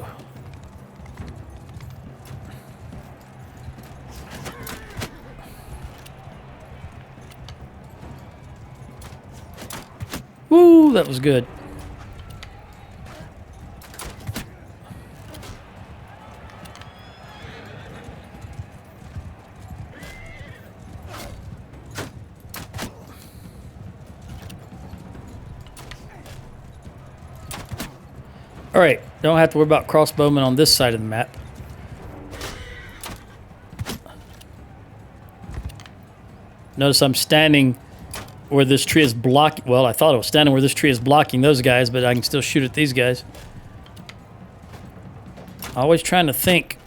Woo, that was good. All right, don't have to worry about crossbowmen on this side of the map. Notice I'm standing where this tree is blocking. Well, I thought I was standing where this tree is blocking those guys, but I can still shoot at these guys. Always trying to think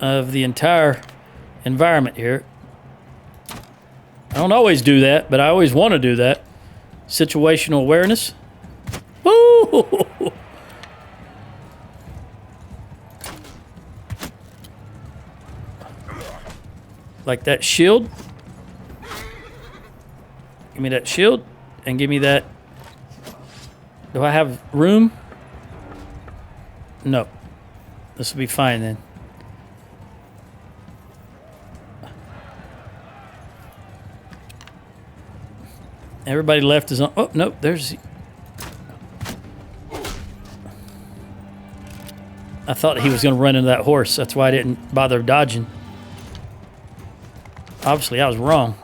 of the entire environment here. I don't always do that, but I always want to do that. Situational awareness. Woo! Like that shield. Give me that shield and give me that. Do I have room? No. This will be fine then. Everybody left is on. Oh, no, there's. I thought he was going to run into that horse. That's why I didn't bother dodging. Obviously, I was wrong.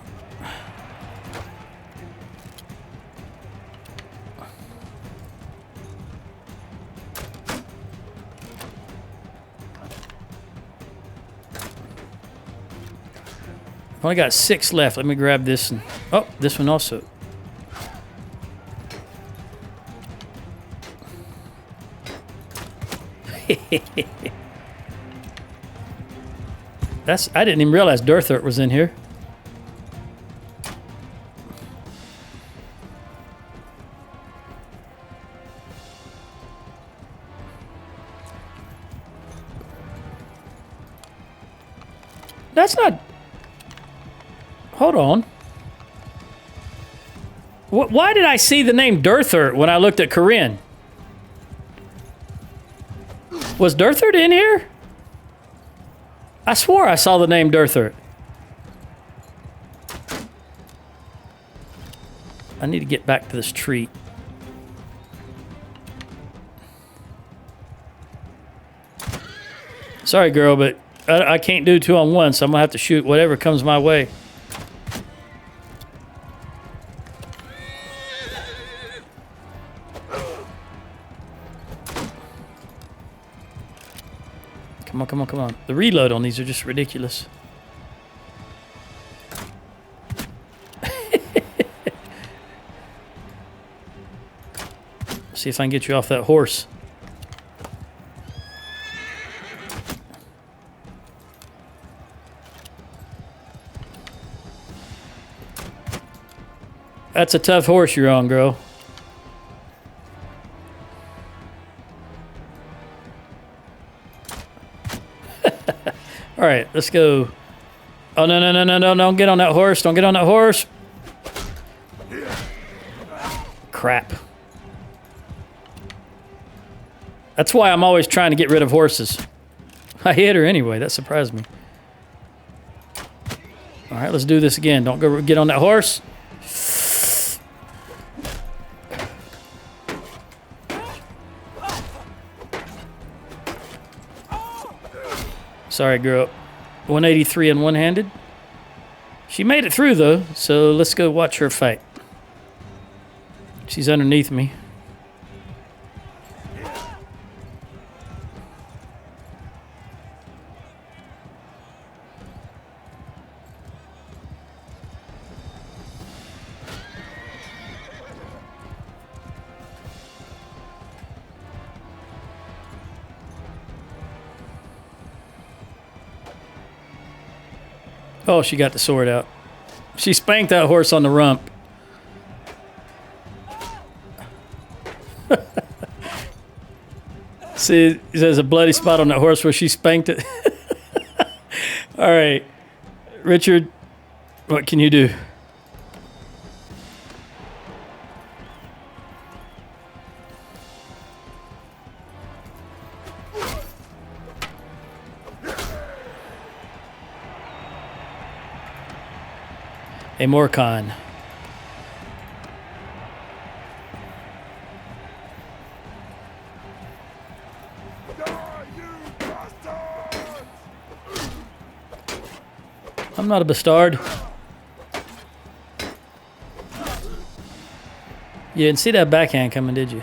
I've only got 6 left. Let me grab this. And, oh, this one also. I didn't even realize Durthert was in here. That's not... Hold on. Why did I see the name Durthert when I looked at Corinne? Was Durthert in here? I swore I saw the name Durthert. I need to get back to this tree. Sorry, girl, but I can't do 2 on 1, so I'm going to have to shoot whatever comes my way. Come on, come on, come on. The reload on these are just ridiculous. See if I can get you off that horse. That's a tough horse you're on, girl. All right, let's go. Oh, no, no, no, no, no, don't get on that horse. Don't get on that horse. Crap. That's why I'm always trying to get rid of horses. I hit her anyway. That surprised me. All right, let's do this again. Don't go get on that horse. Sorry, girl. 183 and one-handed. She made it through, though, so let's go watch her fight. She's underneath me. Oh, she got the sword out. She spanked that horse on the rump. See, there's a bloody spot on that horse where she spanked it. All right. Richard, what can you do? A Morcon. I'm not a bastard. You didn't see that backhand coming, did you?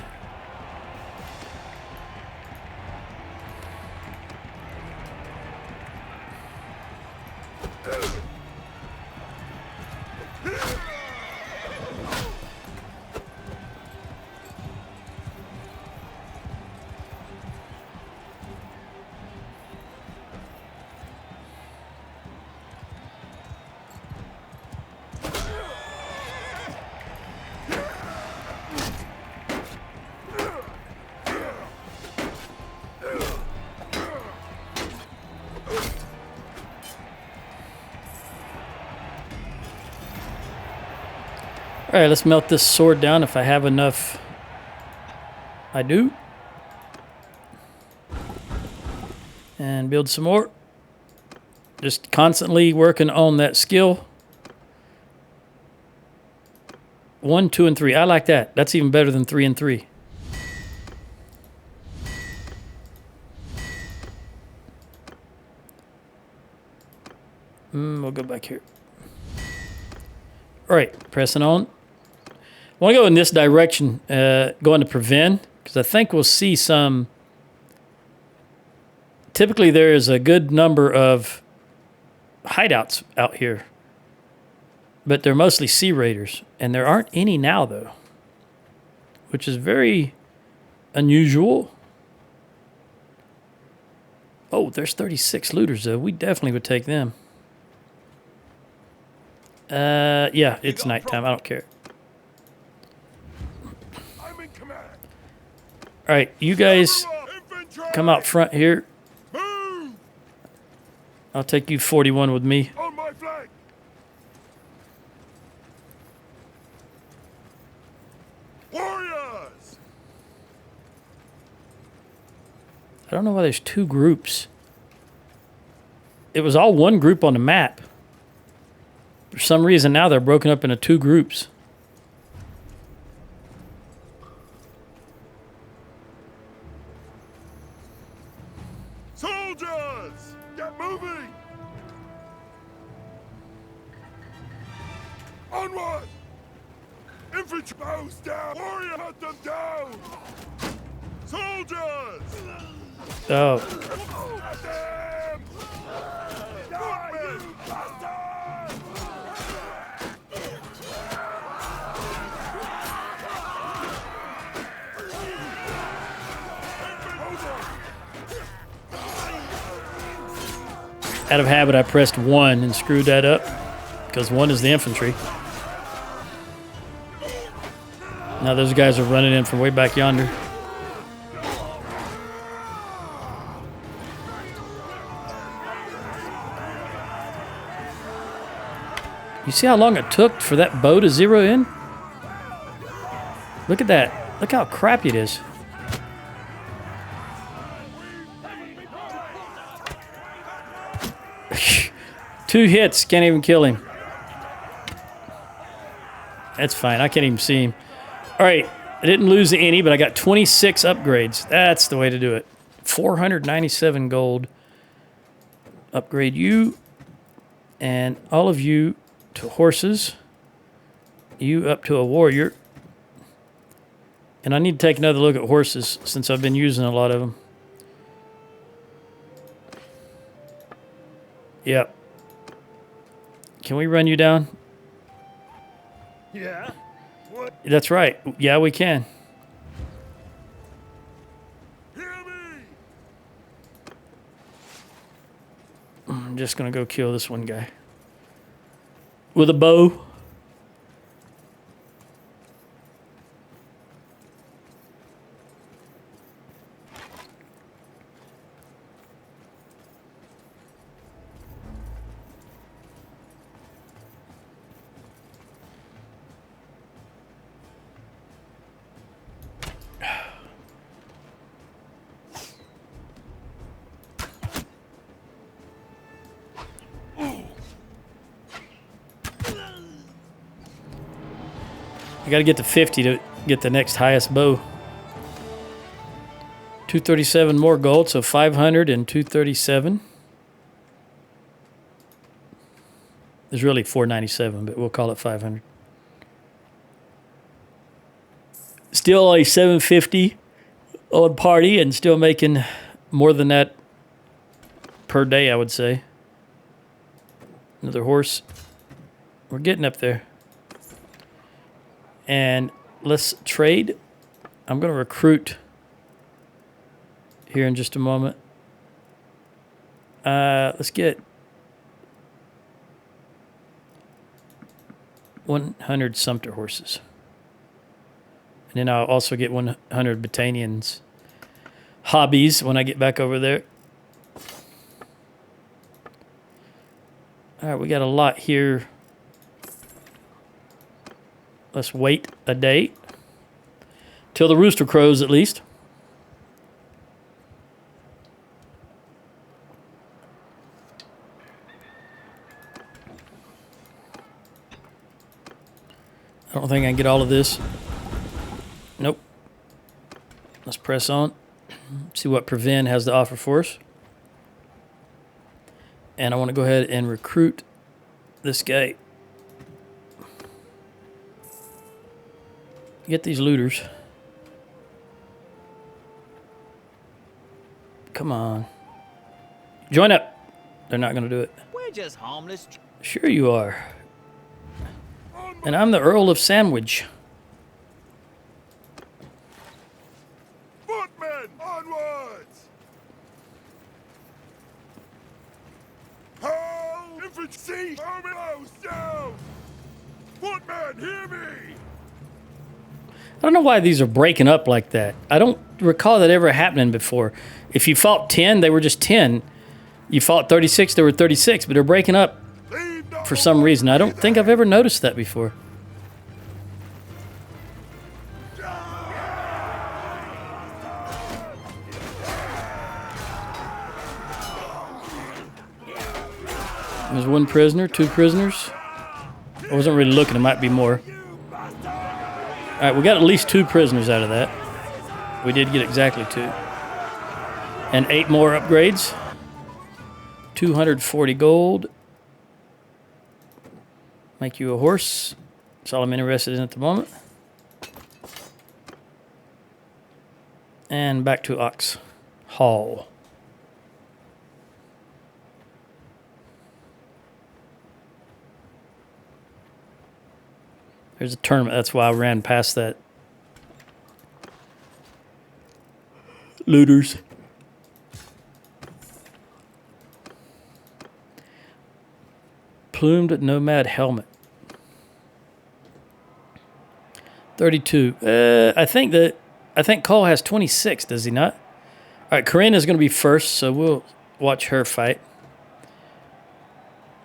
All right, let's melt this sword down if I have enough. I do. And build some more. Just constantly working on that skill. 1, 2, and 3. I like that. That's even better than 3 and 3. We'll go back here. All right, pressing on. I want to go in this direction, going to prevent, because I think we'll see some. Typically, there is a good number of hideouts out here, but they're mostly sea raiders, and there aren't any now, though, which is very unusual. Oh, there's 36 looters, though. We definitely would take them. Yeah, it's nighttime. I don't care. I'm in command. All right, you guys come out front here. Move! I'll take you 41 with me. On my flank. Warriors! I don't know why there's two groups. It was all one group on the map. For some reason now they're broken up into two groups. Soldiers! Get moving! Onward! Infantry bows down! Warrior, cut them down! Soldiers! Oh, At them! Die, you bastards! out of habit I pressed 1 and screwed that up because 1 is the infantry. Now those guys are running in from way back yonder. You see how long it took for that bow to zero in? Look at that. Look how crappy it is. Two hits, can't even kill him. That's fine, I can't even see him. All right, I didn't lose any, but I got 26 upgrades. That's the way to do it. 497 gold. Upgrade you and all of you to horses. You up to a warrior. And I need to take another look at horses since I've been using a lot of them. Yep. Can we run you down? Yeah? What? That's right. Yeah, we can. Hear me! I'm just going to go kill this one guy. with a bow. I gotta get to 50 to get the next highest bow. 237 more gold, so 500 and 237. There's really 497, but we'll call it 500. Still only 750 on party and still making more than that per day, I would say. Another horse. We're getting up there. And let's trade. I'm going to recruit here in just a moment. Let's get 100 Sumpter horses. And then I'll also get 100 Battanians hobbies when I get back over there. All right, we got a lot here. Let's wait a day. Till the rooster crows, at least. I don't think I can get all of this. Nope. Let's press on. See what Prevent has to offer for us. And I want to go ahead and recruit this guy. Get these looters. Come on. Join up. They're not going to do it. We're just harmless. Sure you are. And I'm the Earl of Sandwich. Footmen, onwards! Hold! Infantry, armies down! Footmen, hear me! I don't know why these are breaking up like that. I don't recall that ever happening before. If you fought 10, they were just 10. You fought 36, they were 36, but they're breaking up for some reason. I don't think I've ever noticed that before. There's one prisoner, 2 prisoners. I wasn't really looking, it might be more. All right, we got at least 2 prisoners out of that. We did get exactly 2. And 8 more upgrades. 240 gold. Make you a horse. That's all I'm interested in at the moment. And back to Ox Hall. There's a tournament. That's why I ran past that. Looters. Plumed Nomad helmet. 32. I think Cole has 26, does he not? All right, Corinne is going to be first, so we'll watch her fight.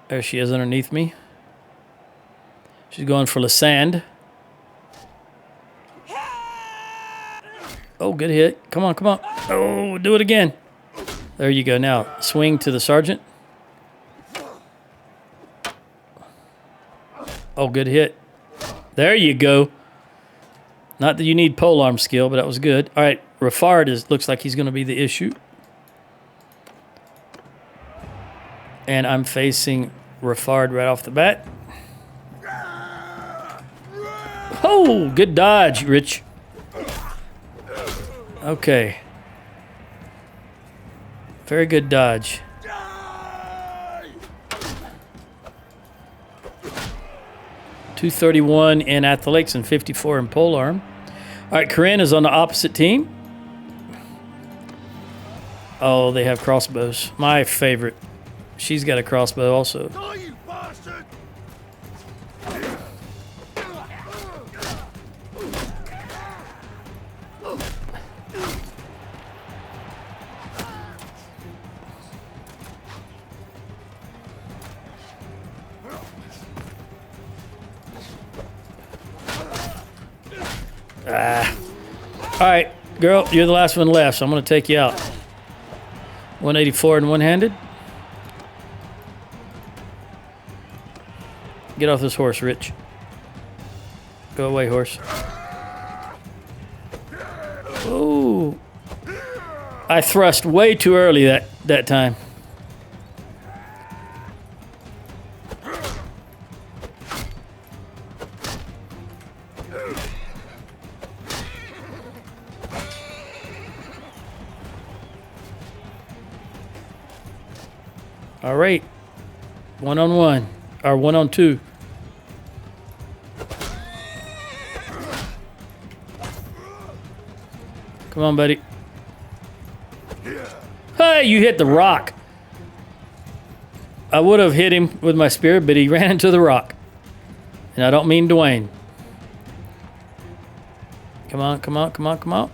There she is underneath me. She's going for Lysand. Oh, good hit. Come on, come on. Oh, do it again. There you go. Now, swing to the sergeant. Oh, good hit. There you go. Not that you need polearm skill, but that was good. All right, Raffard looks like he's going to be the issue. And I'm facing Raffard right off the bat. Oh, good dodge, Rich. Okay. Very good dodge. 231 in athletics and 54 in polearm. All right, Corinne is on the opposite team. Oh, they have crossbows. My favorite. She's got a crossbow also. Die, you bastard! All right, girl, you're the last one left, so I'm going to take you out. 184 and one-handed. Get off this horse, Rich. Go away, horse. Ooh. I thrust way too early that time. All right. 1-on-1. Or 1-on-2. Come on, buddy. Hey, you hit the rock. I would have hit him with my spear, but he ran into the rock. And I don't mean Dwayne. Come on, come on, come on, come on.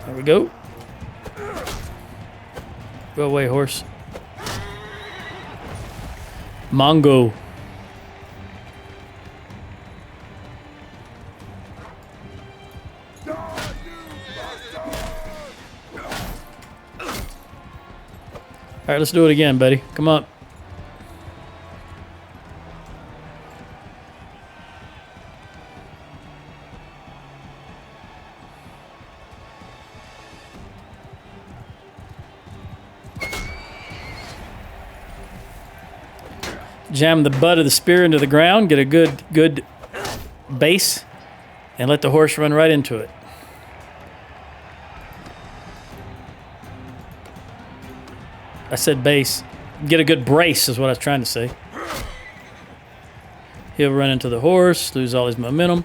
There we go. Go away, horse. Mongo. All right, let's do it again, buddy. Come on. Jam the butt of the spear into the ground, get a good base, and let the horse run right into it. I said base. Get a good brace is what I was trying to say. He'll run into the horse, lose all his momentum.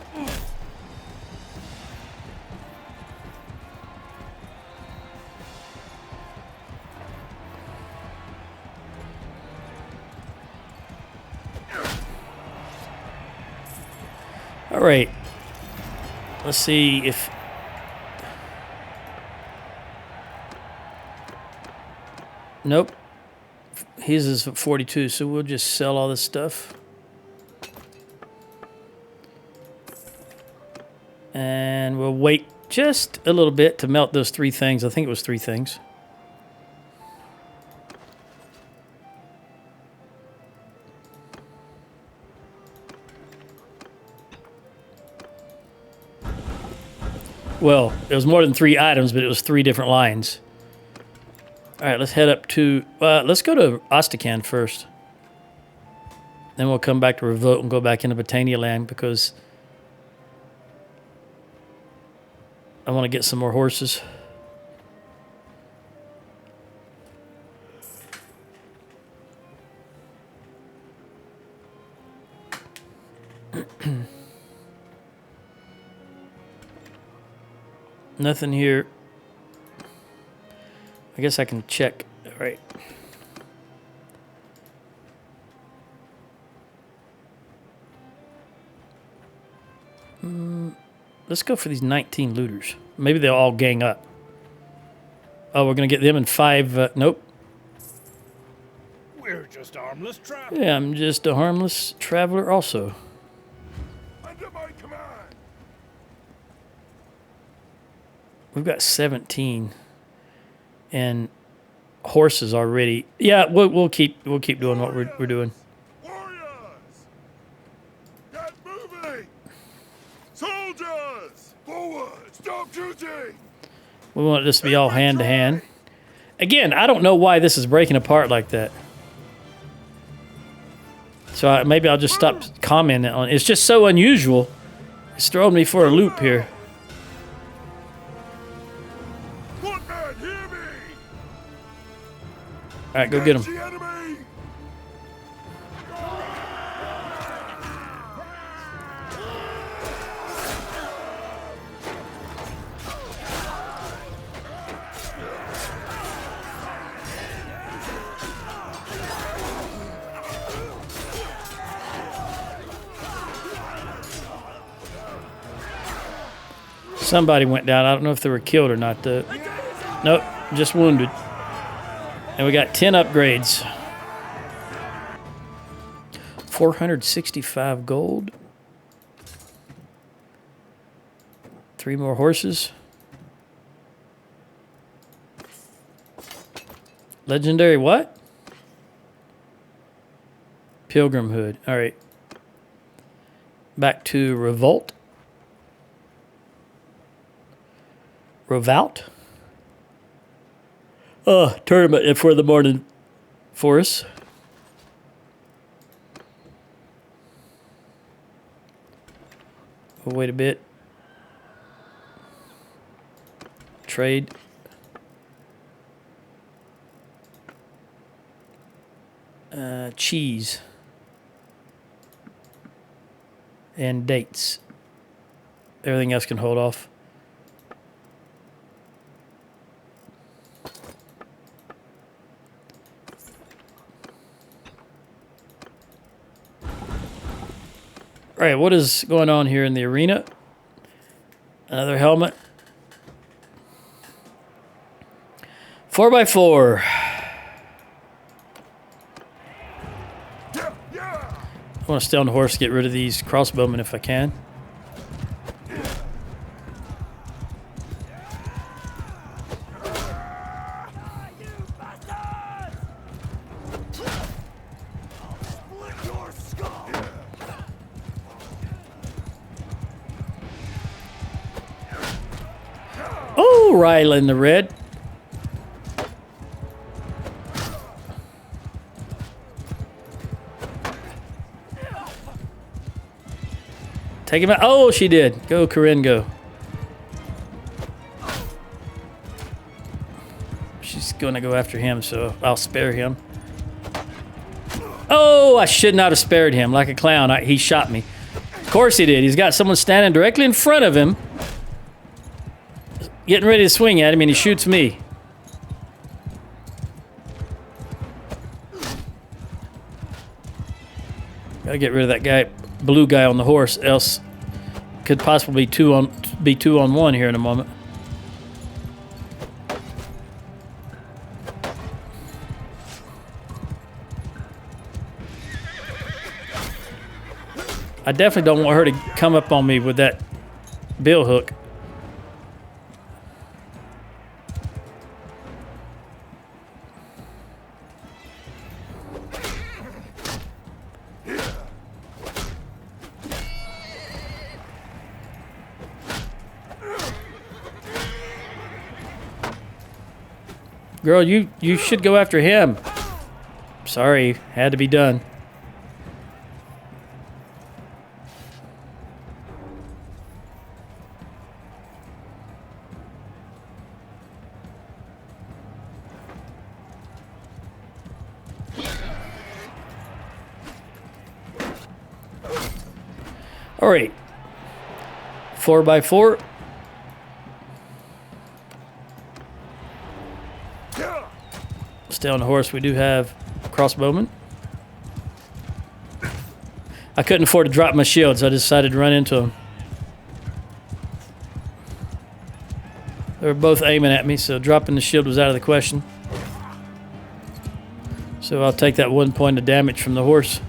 All right. Let's see if... Nope. His is 42, so we'll just sell all this stuff. And we'll wait just a little bit to melt those 3 things. I think it was 3 things. Well, it was more than 3 items, but it was 3 different lines. All right, let's head up to... let's go to Ostakan first. Then we'll come back to Revolt and go back into Battania land because I want to get some more horses. Nothing here. I guess I can check. All right. Let's go for these 19 looters. Maybe they'll all gang up. Oh, we're going to get them in 5. Nope. We're just harmless travelers. Yeah, I'm just a harmless traveler also. Under my command. We've got 17. And horses already. Yeah, we'll keep doing what we're doing. Warriors! Get moving! Soldiers! Forward! Stop shooting! We want this to be all hand to hand. Again, I don't know why this is breaking apart like that. So maybe I'll just stop commenting on it. It's just so unusual. It's throwing me for a loop here. Footman, hear me! All right, go get him. The enemy! Somebody went down. I don't know if they were killed or not. Nope, just wounded. And we got 10 upgrades. 465 gold. 3 more horses. Legendary what? Pilgrim hood. All right. Back to Revolt. Revout. Tournament for the morning for us. We'll wait a bit. Trade. Cheese. And dates. Everything else can hold off. All right, what is going on here in the arena? Another helmet. 4x4. I want to stay on the horse, get rid of these crossbowmen if I can. Oh, Ryla in the red. Take him out. Oh, she did. Go, Corinne, go. She's going to go after him, so I'll spare him. Oh, I should not have spared him. Like a clown, he shot me. Of course he did. He's got someone standing directly in front of him, getting ready to swing at him, and he shoots me. Gotta get rid of that guy, blue guy on the horse, else could possibly be two on one here in a moment. I definitely don't want her to come up on me with that bill hook. Girl, you should go after him. Sorry, had to be done. All right, 4x4. Stay on the horse. We do have crossbowmen. I couldn't afford to drop my shield, so I decided to run into them. They were both aiming at me, so dropping the shield was out of the question. So I'll take that 1 point of damage from the horse.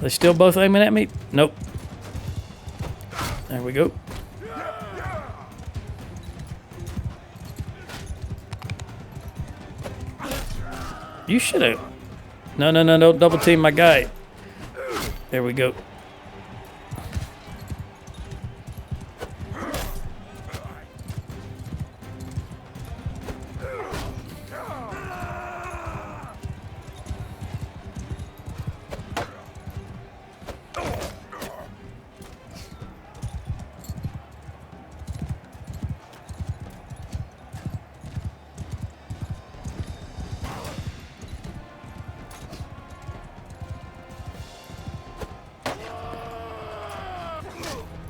They still both aiming at me? Nope. There we go. You should have. No, double team my guy. There we go.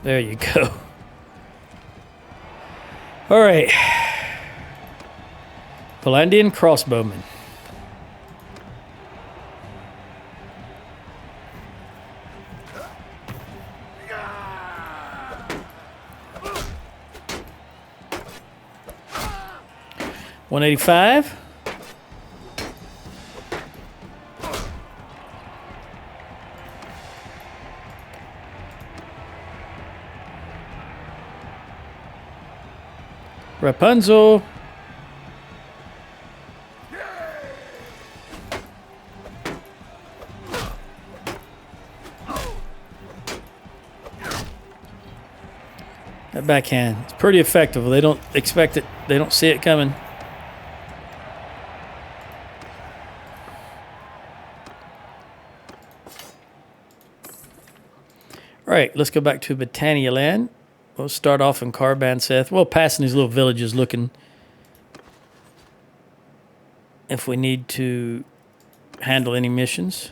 There you go. All right. Valandian crossbowman. $185. Rapunzel. That backhand, it's pretty effective. They don't expect it. They don't see it coming. All right, let's go back to Battania land. We'll start off in Carbanseth. Well, passing these little villages, looking if we need to handle any missions.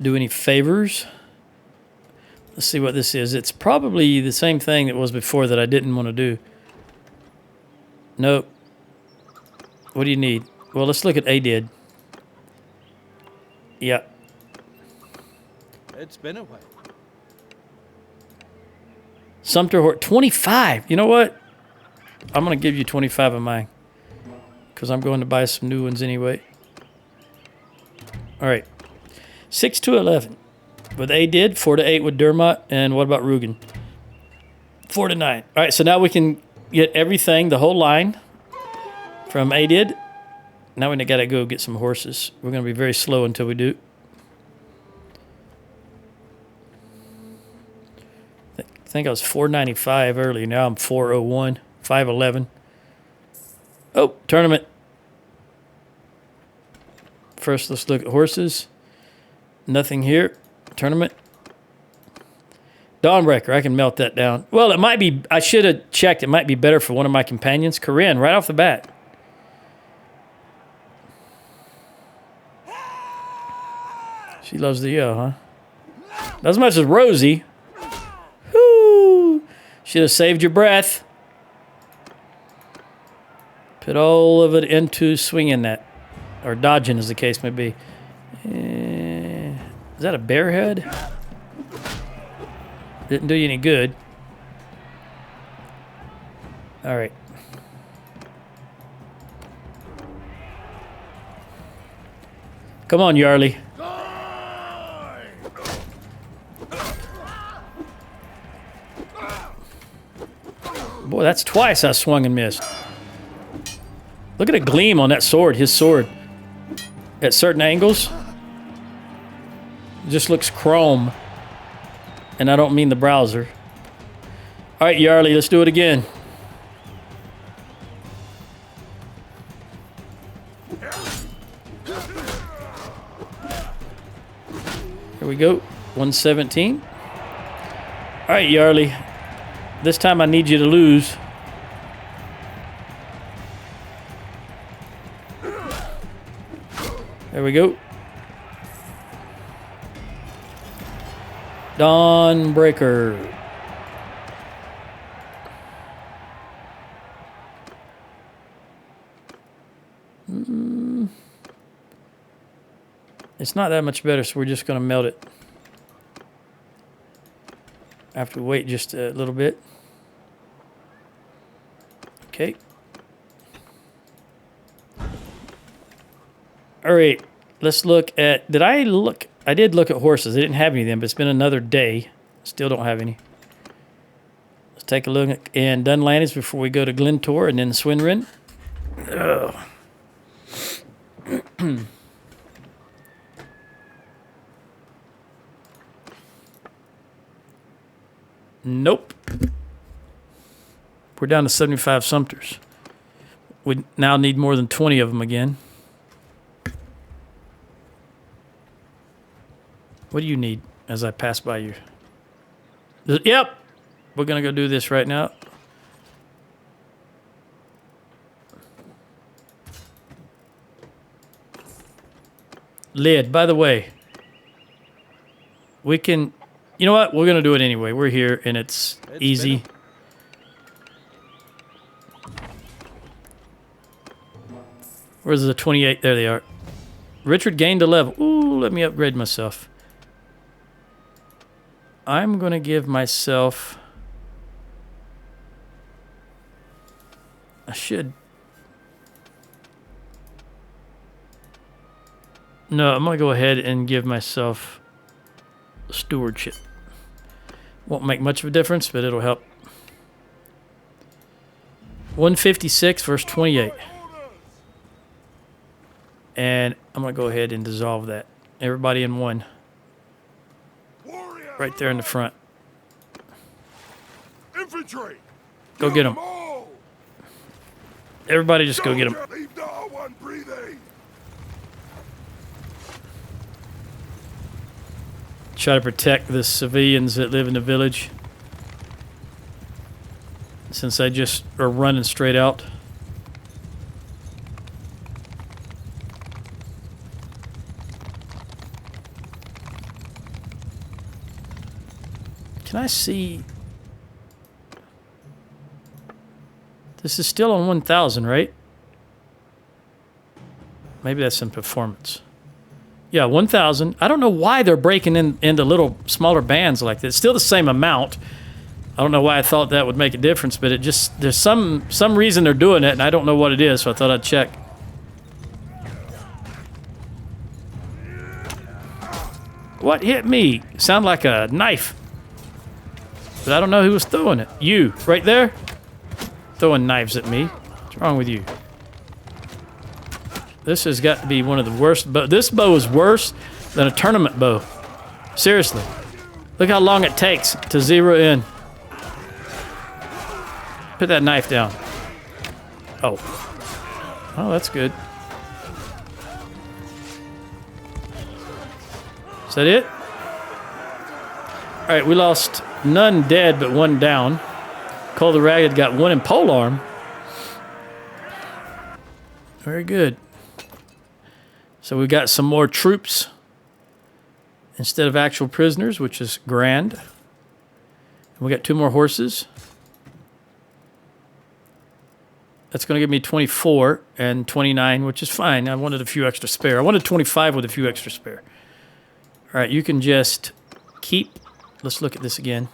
Do any favors. Let's see what this is. It's probably the same thing that was before that I didn't want to do. Nope. What do you need? Well, let's look at ADID. Yeah. It's been a while. Sumter Hort, 25. You know what? I'm going to give you 25 of mine. Because I'm going to buy some new ones anyway. All right. 6 to 11. With ADID, 4 to 8 with Dermot, and what about Rugen? 4 to 9. All right, so now we can get everything, the whole line, from ADID. Now we gotta go get some horses. We're gonna be very slow until we do. I think I was 495 earlier. Now I'm 401, 511. Oh, tournament. First, let's look at horses. Nothing here. Tournament. Dawnbreaker, I can melt that down. Well, it might be, I should have checked. It might be better for one of my companions. Corinne, right off the bat. She loves the yell, huh? Not as much as Rosie. Whoo! Should have saved your breath. Put all of it into swinging that. Or dodging, as the case may be. Is that a bear head? Didn't do you any good. All right. Come on, Yarly. Boy, that's twice I swung and missed. Look at a gleam on that sword, his sword. At certain angles. It just looks chrome. And I don't mean the browser. All right, Yarly, let's do it again. Here we go. 117. All right, Yarly. This time I need you to lose. There we go. Dawnbreaker. It's not that much better, so we're just going to melt it. After we wait just a little bit. Okay. All right, let's look at, I did look at horses. I didn't have any of them, but it's been another day. Still don't have any. Let's take a look at Dunlandies before we go to Glentor and then Swinrin. Nope. We're down to 75 Sumters. We now need more than 20 of them again. What do you need as I pass by you? Yep. We're going to go do this right now. Lid, by the way, we can, you know what? We're going to do it anyway. We're here and it's easy. Where's the 28? There they are. Richard gained a level. Ooh, let me upgrade myself. I'm going to give myself... I should... No, I'm going to go ahead and give myself stewardship. Won't make much of a difference, but it'll help. 156 verse 28. Orders! And I'm going to go ahead and dissolve that. Everybody in one. Warrior! Right there in the front. Infantry! Go Kill get 'em. all! Everybody just go get them. Soldier, leave not one breathing! Try to protect the civilians that live in the village. Since they just are running straight out. Can I see? This is still on 1,000, right? Maybe that's in performance. Yeah, 1,000. I don't know why they're breaking into little smaller bands like this. It's still the same amount. I don't know why I thought that would make a difference, but it just, there's some reason they're doing it, and I don't know what it is, so I thought I'd check. What hit me? Sound like a knife. But I don't know who was throwing it. You, right there? Throwing knives at me. What's wrong with you? This has got to be one of the worst bow. This bow is worse than a tournament bow. Seriously. Look how long it takes to zero in. Put that knife down. Oh. Oh, that's good. Is that it? Alright, we lost none dead but one down. Calradia got one in polearm. Very good. So we got some more troops instead of actual prisoners, which is grand. And we got 2 more horses. That's going to give me 24 and 29, which is fine. I wanted a few extra spare. I wanted 25 with a few extra spare. All right, you can just keep. Let's look at this again.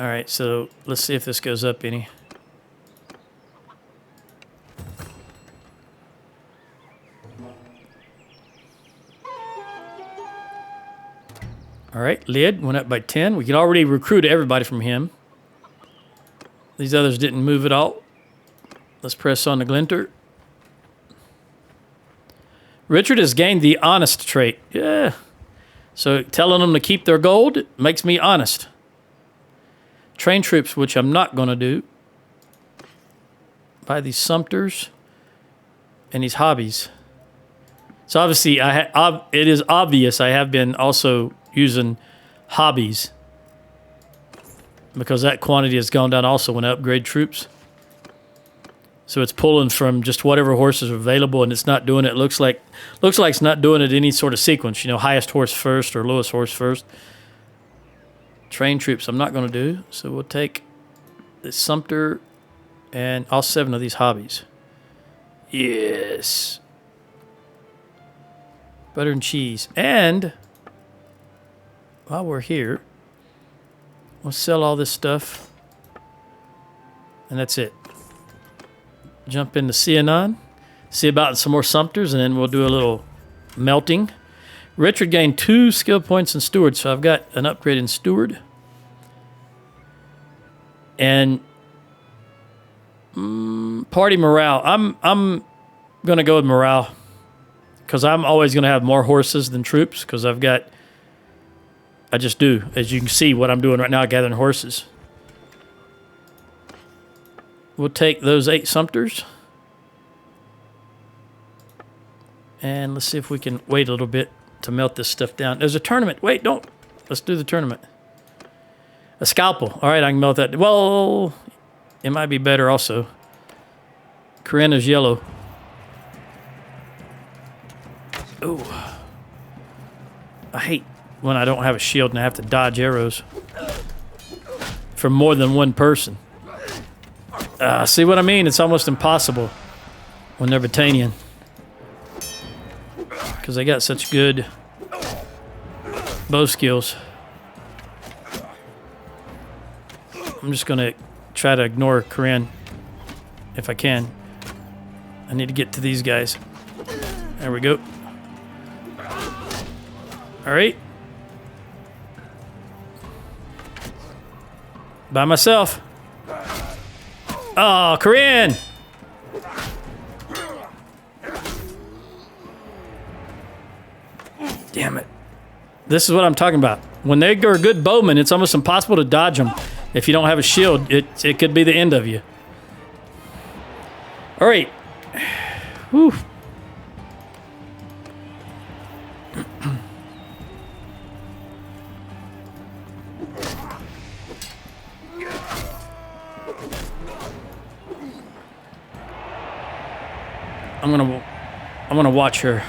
All right, so let's see if this goes up any. All right, lid went up by 10. We can already recruit everybody from him. These others didn't move at all. Let's press on the Glinter. Richard has gained the honest trait. Yeah. So telling them to keep their gold makes me honest. Train troops, which I'm not going to do. Buy these Sumpters and these hobbies. So obviously, it is obvious I have been also using hobbies because that quantity has gone down also when I upgrade troops. So it's pulling from just whatever horses are available, and it's not doing it. Looks like it's not doing it any sort of sequence. You know, highest horse first or lowest horse first. Train troops I'm not going to do. So we'll take this Sumpter and all 7 of these hobbies. Yes. Butter and cheese. And while we're here, we'll sell all this stuff. And that's it. Jump into Cianon. See about some more Sumpters, and then we'll do a little melting. Richard gained 2 skill points in Steward, so I've got an upgrade in Steward. And party morale. I'm going to go with morale because I'm always going to have more horses than troops because I just do. As you can see what I'm doing right now, gathering horses. We'll take those 8 Sumpters. And let's see if we can wait a little bit to melt this stuff down. There's a tournament. Wait, don't. Let's do the tournament. A scalpel. All right, I can melt that. Well, it might be better also. Corinna's yellow. Ooh. I hate when I don't have a shield and I have to dodge arrows from more than one person. See what I mean? It's almost impossible when they're Battanian. Because they got such good bow skills. I'm just going to try to ignore Corinne if I can. I need to get to these guys. There we go. All right. By myself. Oh, Corinne! Damn it. This is what I'm talking about. When they are good bowmen, it's almost impossible to dodge them. If you don't have a shield, it could be the end of you. All right. Whew. I'm gonna watch her.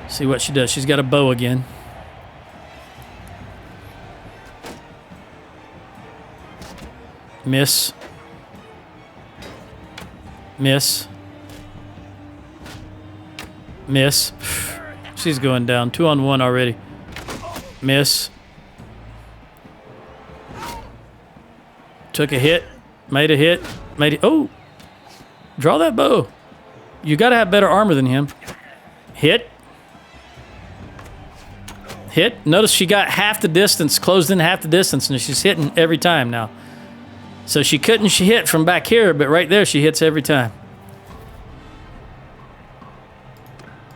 See what she does. She's got a bow again. Miss. Miss. Miss. She's going down. 2 on 1 already. Miss. Took a hit. Made a hit. Made it. Oh! Draw that bow. You gotta have better armor than him. Hit. Hit. Notice she got half the distance, closed in half the distance, and she's hitting every time now. So she hit from back here, but right there she hits every time.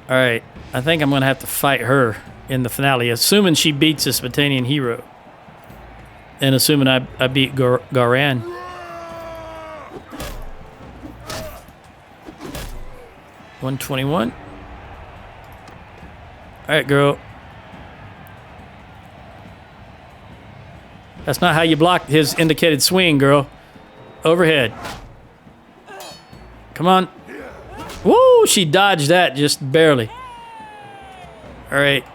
All right. I think I'm going to have to fight her in the finale, assuming she beats this Battanian hero. And assuming I beat Garan. 121. All right, girl. That's not how you block his indicated swing, girl. Overhead. Come on. Woo! She dodged that just barely. All right.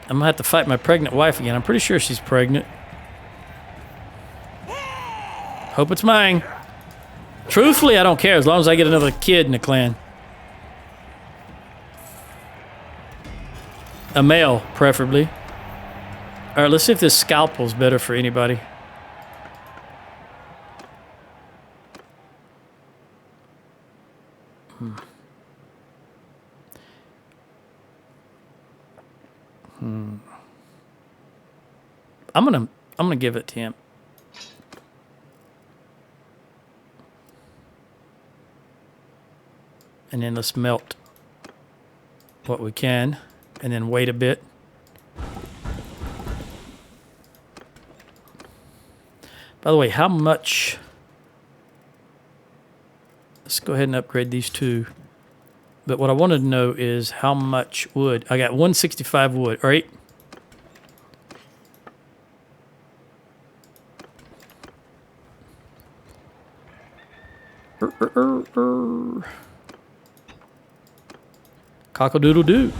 I'm gonna have to fight my pregnant wife again. I'm pretty sure she's pregnant. Hope it's mine. Truthfully, I don't care as long as I get another kid in the clan. A male, preferably. All right, let's see if this scalpel's better for anybody. I'm gonna give it to him. And then let's melt what we can, and then wait a bit. By the way, how much? Let's go ahead and upgrade these two. But what I wanted to know is how much wood. I got 165 wood, all right? Cock-a-doodle-doo.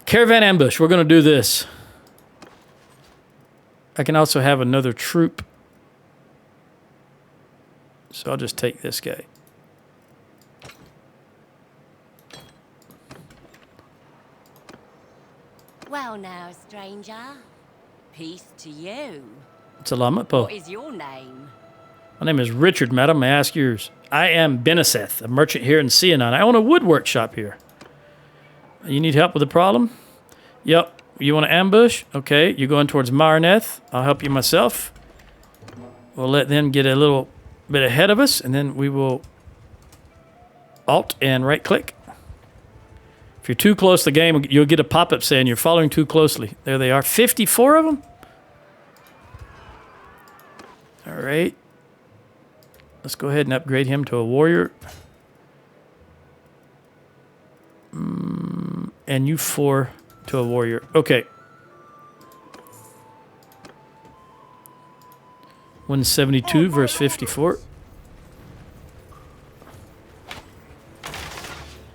Caravan ambush. We're going to do this. I can also have another troop. So I'll just take this guy. Well now, stranger. Peace to you. Salamat po. What is your name? My name is Richard, madam. May I ask yours? I am Beneseth, a merchant here in Cianon. I own a woodwork shop here. You need help with a problem? Yep. You want to ambush? Okay. You're going towards Marneth. I'll help you myself. We'll let them get a little bit ahead of us, and then we will Alt and right-click. If you're too close to the game, you'll get a pop-up saying you're following too closely. There they are. 54 of them? All right. Let's go ahead and upgrade him to a warrior. And you 4 to a warrior. Okay. 172 versus 54.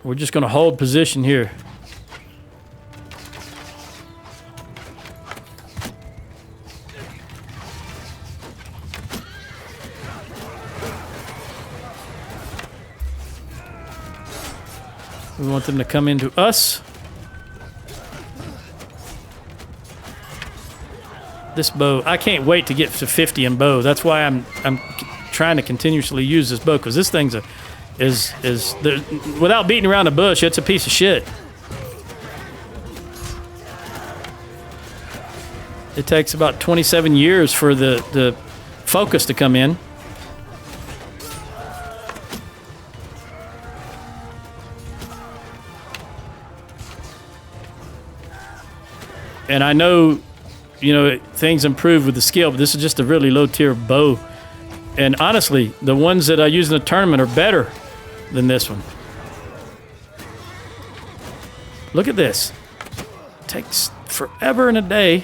We're just going to hold position here. We want them to come into us. This bow, I can't wait to get to 50 in bow. That's why I'm trying to continuously use this bow, because this thing's without beating around the bush, it's a piece of shit. It takes about 27 years for the focus to come in. And I know, you know, things improve with the skill, but this is just a really low tier bow. And honestly, the ones that I use in the tournament are better than this one. Look at this. Takes forever and a day.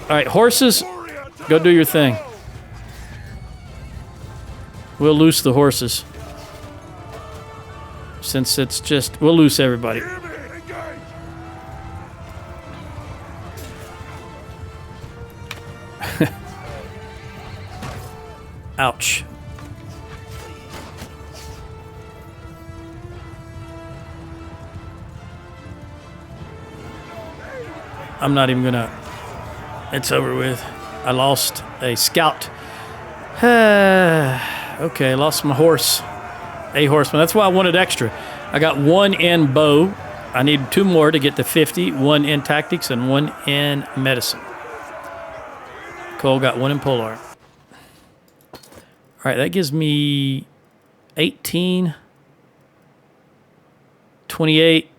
All right, horses, go do your thing. We'll loose the horses. Since it's just, we'll loose everybody. Ouch. I'm not even gonna... It's over with. I lost a scout. Okay, lost my horse. A horseman. That's why I wanted extra. I got 1 in bow. I need 2 more to get to 50. 1 in tactics and 1 in medicine. Cole got 1 in polearm. All right, that gives me 18, 28,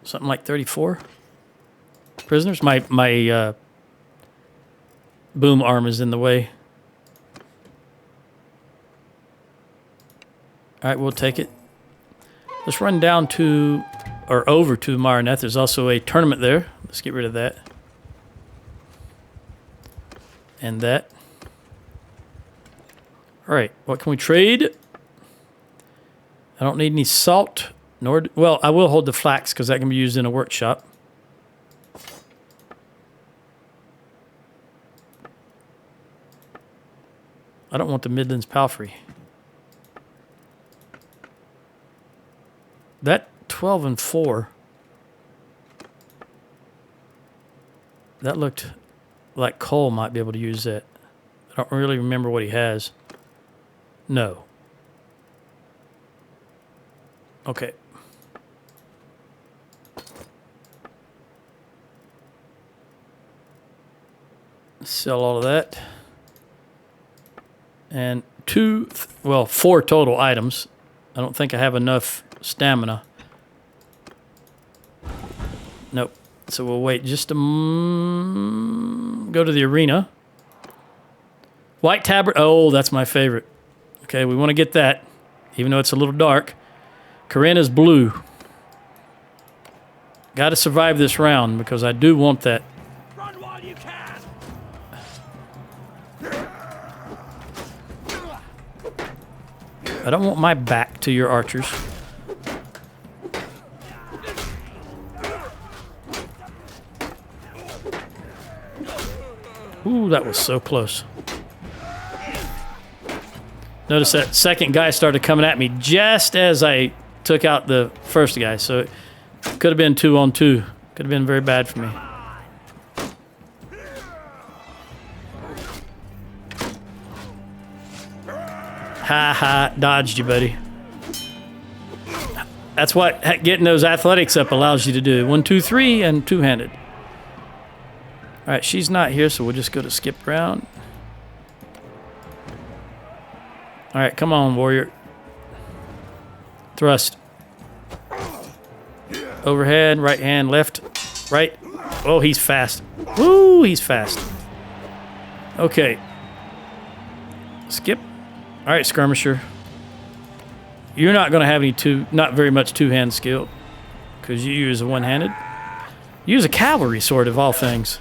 something like 34 prisoners. My boom arm is in the way. All right, we'll take it. Let's run down to, or over to Marineth. There's also a tournament there. Let's get rid of that. And that. All right, what can we trade? I don't need any salt, nor... Well, I will hold the flax because that can be used in a workshop. I don't want the Midlands Palfrey. That 12 and 4... That looked like Cole might be able to use that. I don't really remember what he has. No. Okay. Sell all of that. And 4 total items. I don't think I have enough stamina. Nope. So we'll wait just a go to the arena. White tabard. Oh, that's my favorite. Okay, we want to get that, even though it's a little dark. Corinna's blue. Got to survive this round because I do want that. Run while you can. I don't want my back to your archers. Ooh, that was so close. Notice that second guy started coming at me just as I took out the first guy, so it could have been 2 on 2. Could have been very bad for me. Ha ha, dodged you, buddy. That's what getting those athletics up allows you to do. 1, 2, 3, and two-handed. All right, she's not here, so we'll just go to skip round. All right, come on, warrior. Thrust. Overhead, right hand, left, right. Oh, he's fast. Woo, he's fast. Okay. Skip. All right, skirmisher. You're not going to have any not very much two-hand skill because you use a one-handed. Use a cavalry sword of all things.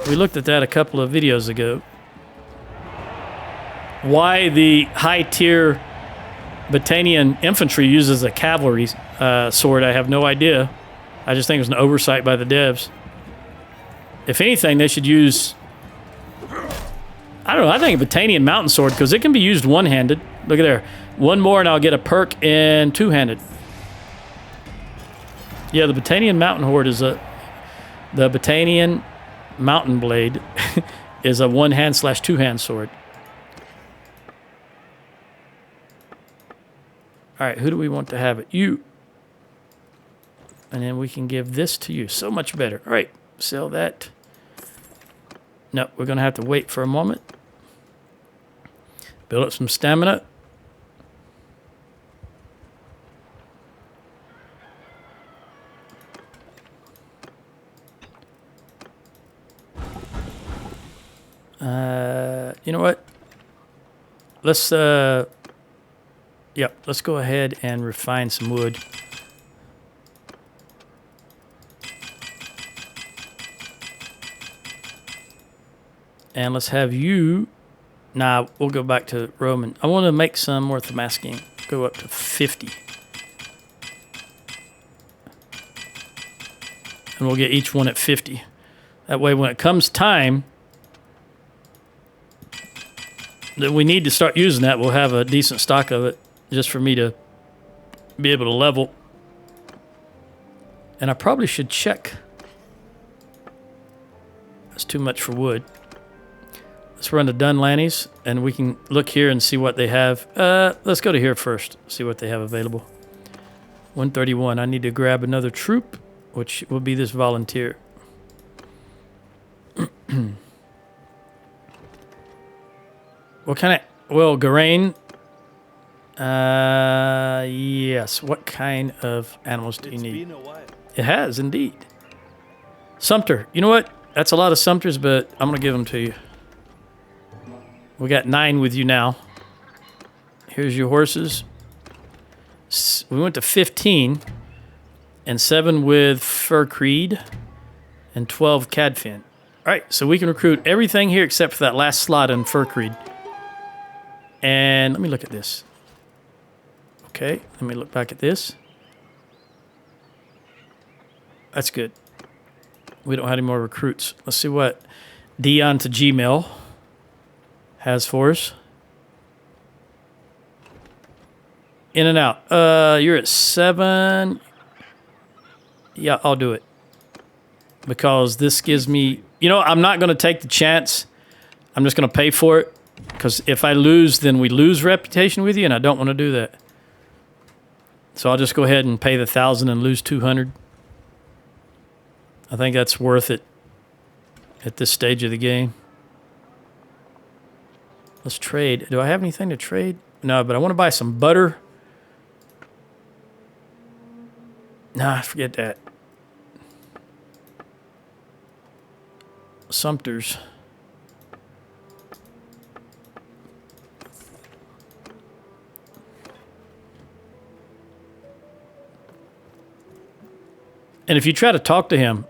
We looked at that a couple of videos ago. Why the high-tier Battanian infantry uses a cavalry sword, I have no idea. I just think it was an oversight by the devs. If anything, they should use... I don't know, I think a Battanian mountain sword, because it can be used one-handed. Look at there. One more and I'll get a perk in two-handed. Yeah, the Battanian mountain horde is a... The Battanian mountain blade is a one-hand / two-hand sword. All right, who do we want to have it? You. And then we can give this to you. So much better. All right, sell that. No, we're going to have to wait for a moment. Build up some stamina. You know what? Let's let's go ahead and refine some wood. And let's have you. Nah, we'll go back to Roman. I want to make some worth the masking. Go up to 50. And we'll get each one at 50. That way when it comes time that we need to start using that, we'll have a decent stock of it just for me to be able to level. And I probably should check. That's too much for wood. Let's run to Dunlanny's and we can look here and see what they have. Let's go to here first, see what they have available. 131. I need to grab another troop, which will be this volunteer. What kind of... Well, Garain. Yes. What kind of animals do you need? Been a while. It has, indeed. Sumpter. You know what? That's a lot of Sumpters, but I'm going to give them to you. We got 9 with you now. Here's your horses. We went to 15. And 7 with Fur Creed. And 12 Cadfin. All right, so we can recruit everything here except for that last slot in Fur Creed. And let me look at this. Okay, let me look back at this. That's good. We don't have any more recruits. Let's see what Dion to Gmail has for us. In and out. You're at 7. Yeah, I'll do it. Because this gives me... You know, I'm not going to take the chance. I'm just going to pay for it. Because if I lose, then we lose reputation with you, and I don't want to do that. So I'll just go ahead and pay the 1,000 and lose 200. I think that's worth it at this stage of the game. Let's trade. Do I have anything to trade? No, but I want to buy some butter. Nah, forget that. Sumpters. And if you try to talk to him,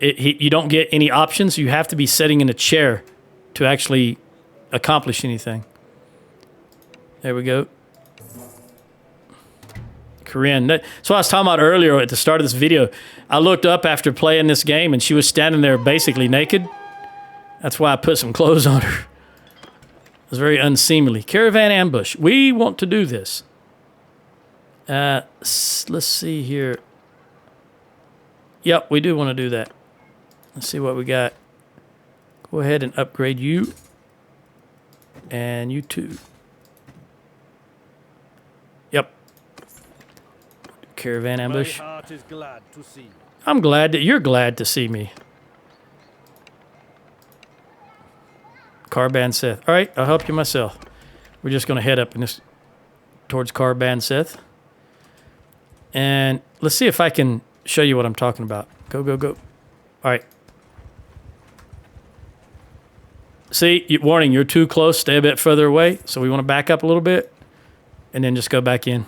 you don't get any options. You have to be sitting in a chair to actually accomplish anything. There we go. Corinne. That's what I was talking about earlier at the start of this video. I looked up after playing this game, and she was standing there basically naked. That's why I put some clothes on her. It was very unseemly. Caravan ambush. We want to do this. Let's see here. Yep, we do want to do that. Let's see what we got. Go ahead and upgrade you. And you too. Yep. Caravan ambush. My heart is glad to see you. I'm glad that you're glad to see me. Carban Seth. All right, I'll help you myself. We're just going to head up in this towards Carban Seth. And let's see if I can show you what I'm talking about. Go, go, go. All right. See, warning, you're too close. Stay a bit further away. So we want to back up a little bit and then just go back in.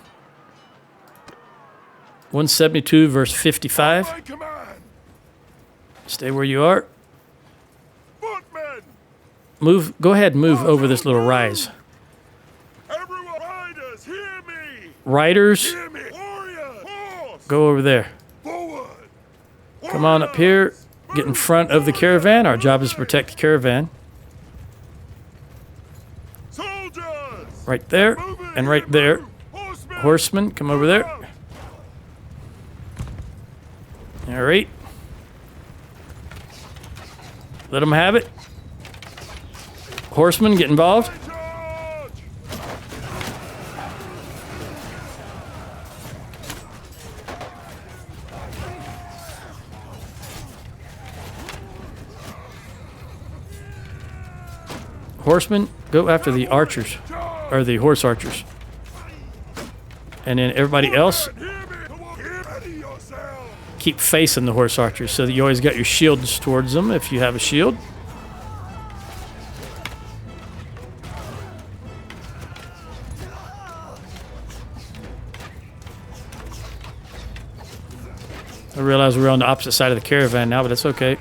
172 verse 55. My command. Stay where you are. Footmen. Move. Go ahead and move over this little rise. Everyone, riders, hear me. Riders, Hear me. Warrior. Horse. go over there. Forward. Come on up here. Get in front of the caravan. Our job is to protect the caravan. Soldiers. Right there and right there. Horsemen. Horsemen, come over there. All right. Let them have it. Horsemen, get involved. Charge. horsemen, go after the archers. Or the horse archers. And then everybody else, Hear me! Come on, ready yourself! keep facing the horse archers so that you always got your shields towards them if you have a shield. I realize we're on the opposite side of the caravan now, but that's okay.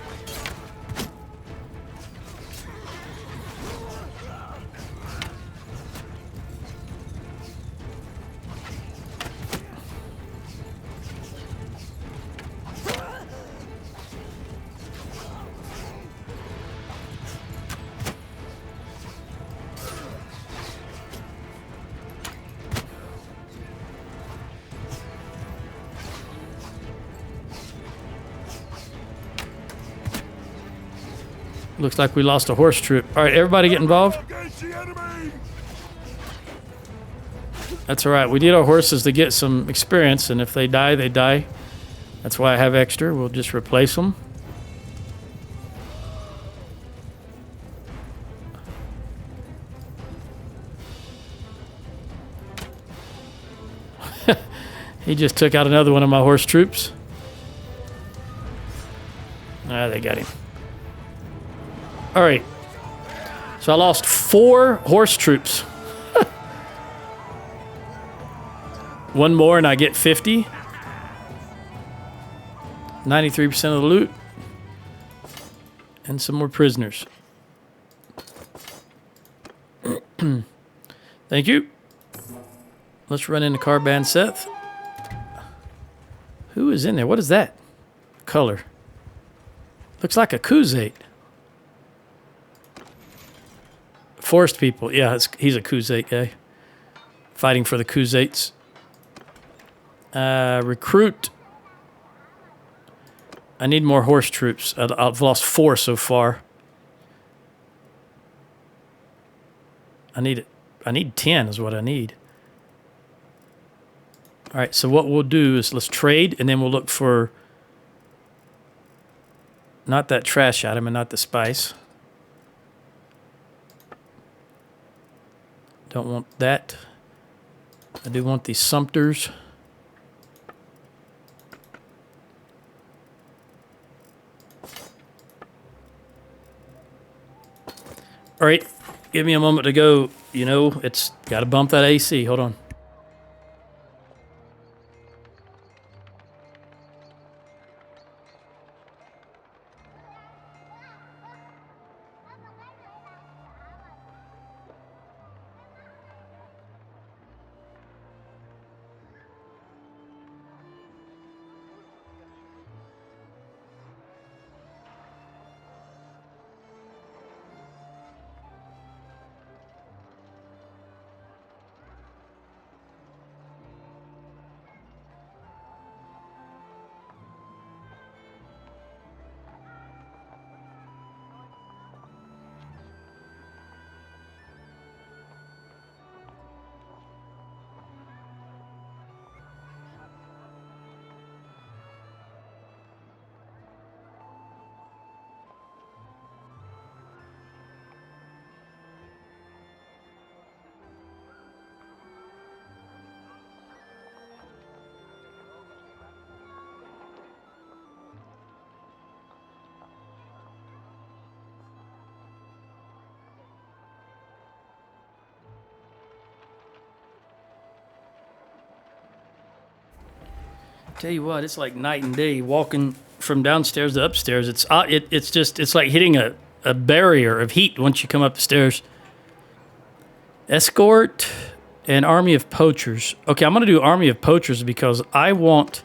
Looks like we lost a horse troop. All right, everybody get involved. Against the enemy! That's all right. We need our horses to get some experience, and if they die, they die. That's why I have extra. We'll just replace them. He just took out another one of my horse troops. Ah, they got him. All right. So I lost 4 horse troops. One more and I get 50. 93% of the loot. And some more prisoners. Thank you. Let's run into Carband Seth. Who is in there? What is that color? Looks like a Khuzate. Forest people. Yeah, he's a Khuzate guy. Fighting for the Khuzates. Recruit. I need more horse troops. I've lost 4 so far. I need 10 is what I need. All right, so what we'll do is let's trade, and then we'll look for not that trash item and not the spice. Don't want that. I do want these Sumpters. All right, give me a moment to go. You know, it's got to bump that AC. Hold on. Tell you what, it's like night and day walking from downstairs to upstairs. It's like hitting a barrier of heat once you come up the stairs. Escort and army of poachers. Okay, I'm going to do army of poachers because I want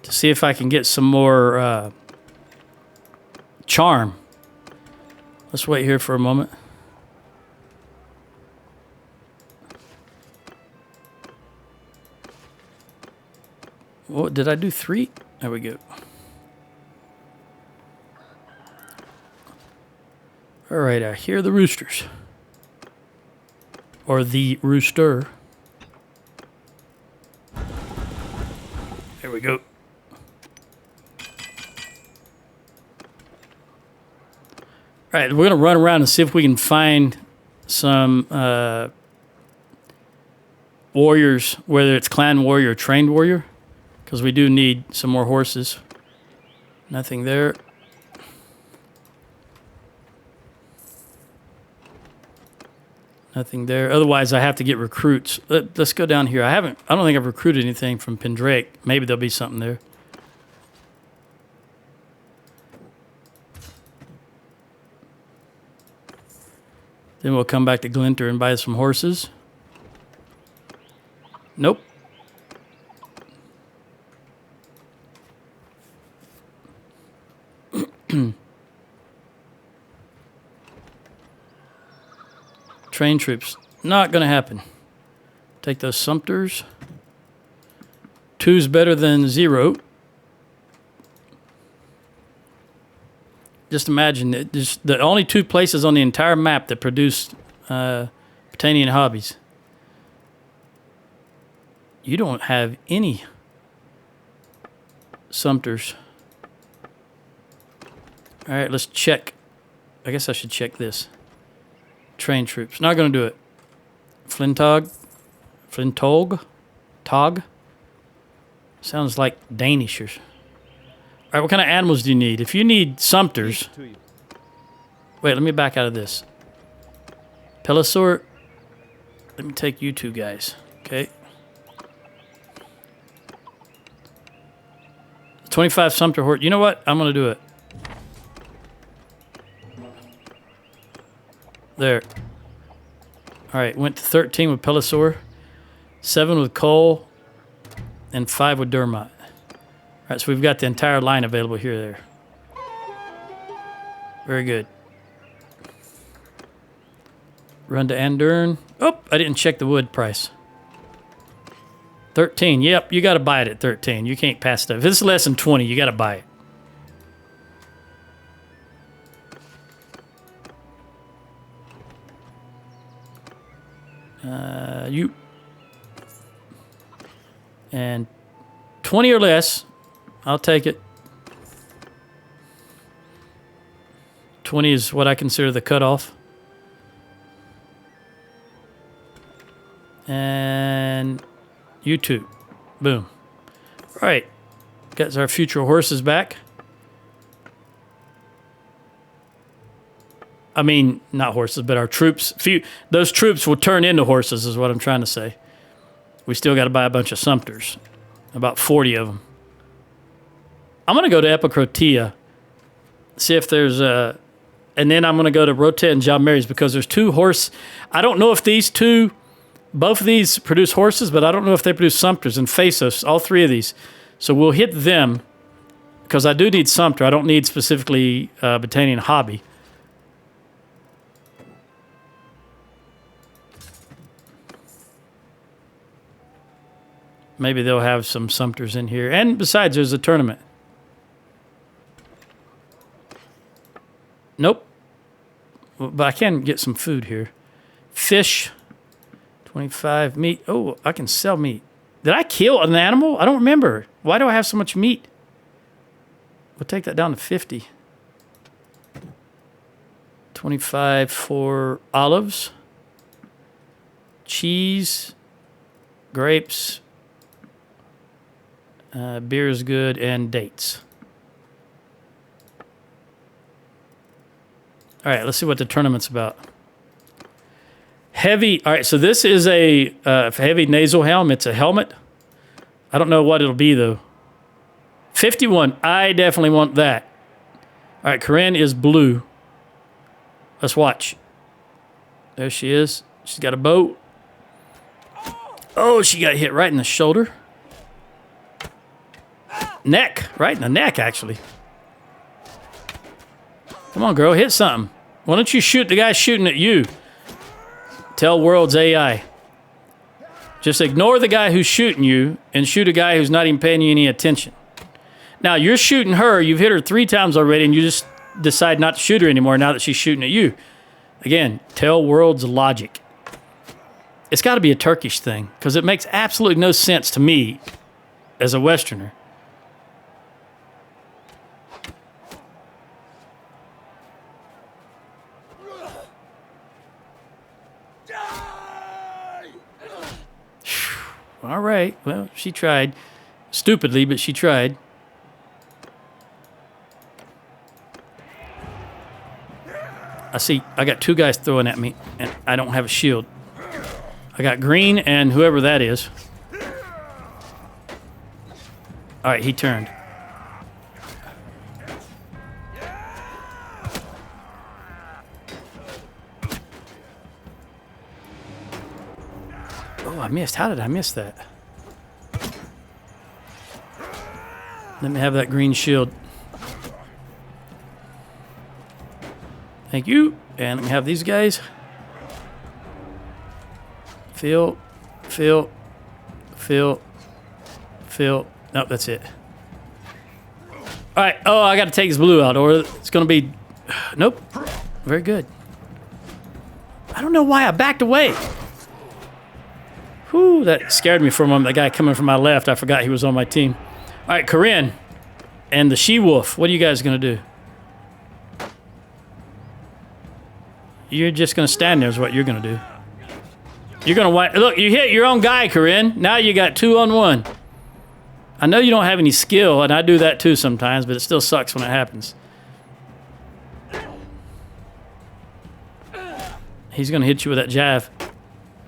to see if I can get some more charm. Let's wait here for a moment. What did I do? 3? There we go. All right, I hear the roosters. Or the rooster. There we go. All right, we're going to run around and see if we can find some warriors, whether it's clan warrior or trained warrior, because we do need some more horses. Nothing there. Nothing there. Otherwise, I have to get recruits. Let's go down here. I don't think I've recruited anything from Pendrake. Maybe there'll be something there. Then we'll come back to Glinter and buy some horses. Nope. Train troops. Not going to happen. Take those Sumpters. 2's better than 0. Just imagine that there's the only 2 places on the entire map that produce Battanian hobbies. You don't have any Sumpters. All right, let's check. I guess I should check this. Train troops. Not going to do it. Flintog. Tog. Sounds like Danish. All right, what kind of animals do you need? If you need Sumpters... Wait, let me back out of this. Pelosaur. Let me take you 2 guys. Okay. 25 Sumpter horse. You know what? I'm going to do it. There. All right, went to 13 with Pelosaur, 7 with Cole, and 5 with Dermot. All right, so we've got the entire line available here. There. Very good. Run to Andern. Oh, I didn't check the wood price. 13. Yep, you got to buy it at 13. You can't pass stuff. If it's less than 20, you got to buy it. You and 20 or less, I'll take it. 20 is what I consider the cutoff. And you 2. Boom. All right. Got our future horses back. I mean, not horses, but our troops. Those troops will turn into horses is what I'm trying to say. We still got to buy a bunch of Sumpters. About 40 of them. I'm going to go to Epicrotea. See if there's a... And then I'm going to go to Rota and John Mary's because there's 2 horse... I don't know if these 2... Both of these produce horses, but I don't know if they produce Sumpters. And Phasos, all 3 of these. So we'll hit them because I do need Sumpter. I don't need specifically Battanian hobby. Maybe they'll have some Sumpters in here. And besides, there's a tournament. Nope. But I can get some food here. Fish. 25. Meat. Oh, I can sell meat. Did I kill an animal? I don't remember. Why do I have so much meat? We'll take that down to 50. 25 for olives. Cheese. Grapes. Beer is good, and dates. All right, let's see what the tournament's about. Heavy. All right, so this is a heavy nasal helm. It's a helmet. I don't know what it'll be, though. 51. I definitely want that. All right, Corinne is blue. Let's watch. There she is. She's got a bow. Oh, she got hit right in the shoulder. Neck. Right in the neck, actually. Come on, girl. Hit something. Why don't you shoot the guy shooting at you? Tell World's AI. Just ignore the guy who's shooting you and shoot a guy who's not even paying you any attention. Now, you're shooting her. You've hit her 3 times already, and you just decide not to shoot her anymore now that she's shooting at you. Again, tell World's logic. It's got to be a Turkish thing because it makes absolutely no sense to me as a Westerner. All right. Well, she tried. Stupidly, but she tried. I see. I got 2 guys throwing at me, and I don't have a shield. I got green and whoever that is. All right, he turned. Oh, I missed. How did I miss that? Let me have that green shield. Thank you. And let me have these guys. Fill. Nope, that's it. All right. Oh, I got to take this blue out, or it's going to be... Nope. Very good. I don't know why I backed away. Whew, that scared me for a moment. The guy coming from my left, I forgot he was on my team. All right, Corinne and the she-wolf. What are you guys going to do? You're just going to stand there is what you're going to do. You're going to... Look, you hit your own guy, Corinne. Now you got 2 on 1. I know you don't have any skill, and I do that too sometimes, but it still sucks when it happens. He's going to hit you with that jab.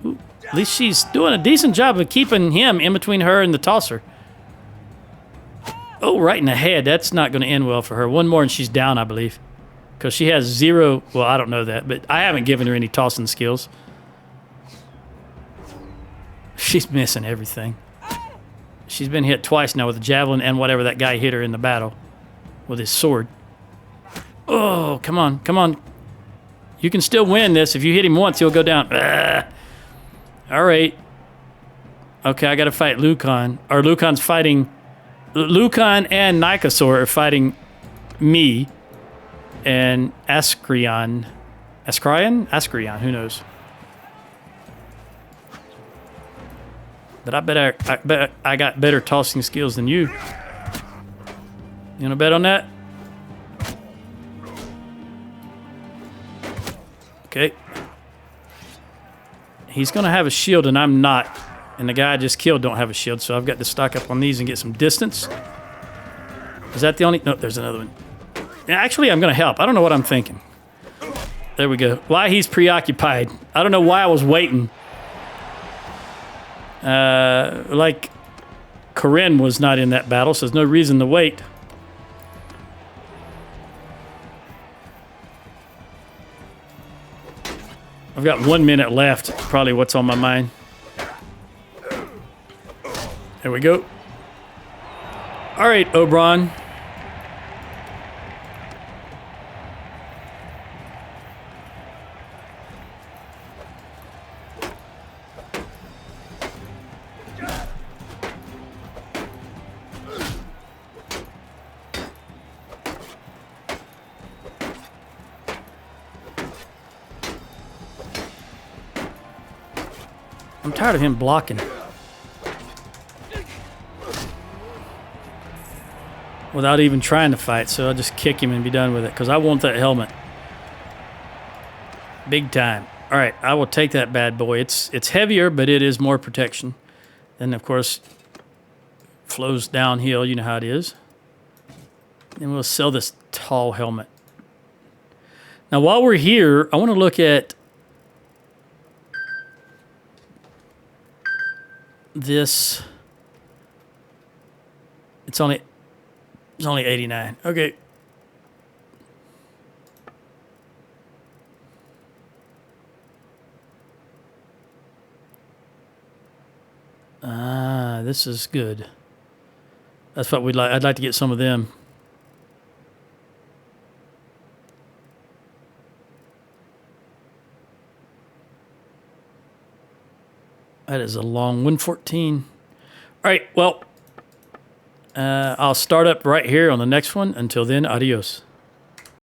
Ooh, at least she's doing a decent job of keeping him in between her and the tosser. Oh, right in the head. That's not going to end well for her. 1 more and she's down, I believe. Because she has 0... Well, I don't know that, but I haven't given her any tossing skills. She's missing everything. She's been hit twice now with a javelin and whatever that guy hit her in the battle with his sword. Oh, come on, come on. You can still win this. If you hit him once, he'll go down. All right. Okay, I got to fight Lucan. Or Lucan's fighting... Lucan and Nikasaur are fighting me and Ascrion. Ascrion, who knows? But I bet I got better tossing skills than you. You wanna bet on that? Okay. He's gonna have a shield and I'm not. And the guy I just killed don't have a shield, so I've got to stock up on these and get some distance. Is that the only... No, there's another one. Yeah, actually, I'm gonna help. I don't know what I'm thinking. There we go. Why he's preoccupied. I don't know why I was waiting. Like Corinne was not in that battle, so there's no reason to wait. I've got 1 minute left, probably what's on my mind. There we go. All right, Oberon. I'm tired of him blocking. Without even trying to fight, so I'll just kick him and be done with it, because I want that helmet. Big time. All right, I will take that bad boy. It's heavier, but it is more protection. Then, of course, flows downhill. You know how it is. Then we'll sell this tall helmet. Now, while we're here, I want to look at this. It's only 89. Okay. This is good. That's what we'd like. I'd like to get some of them. That is a long 114. All right, well, I'll start up right here on the next one. Until then, adios.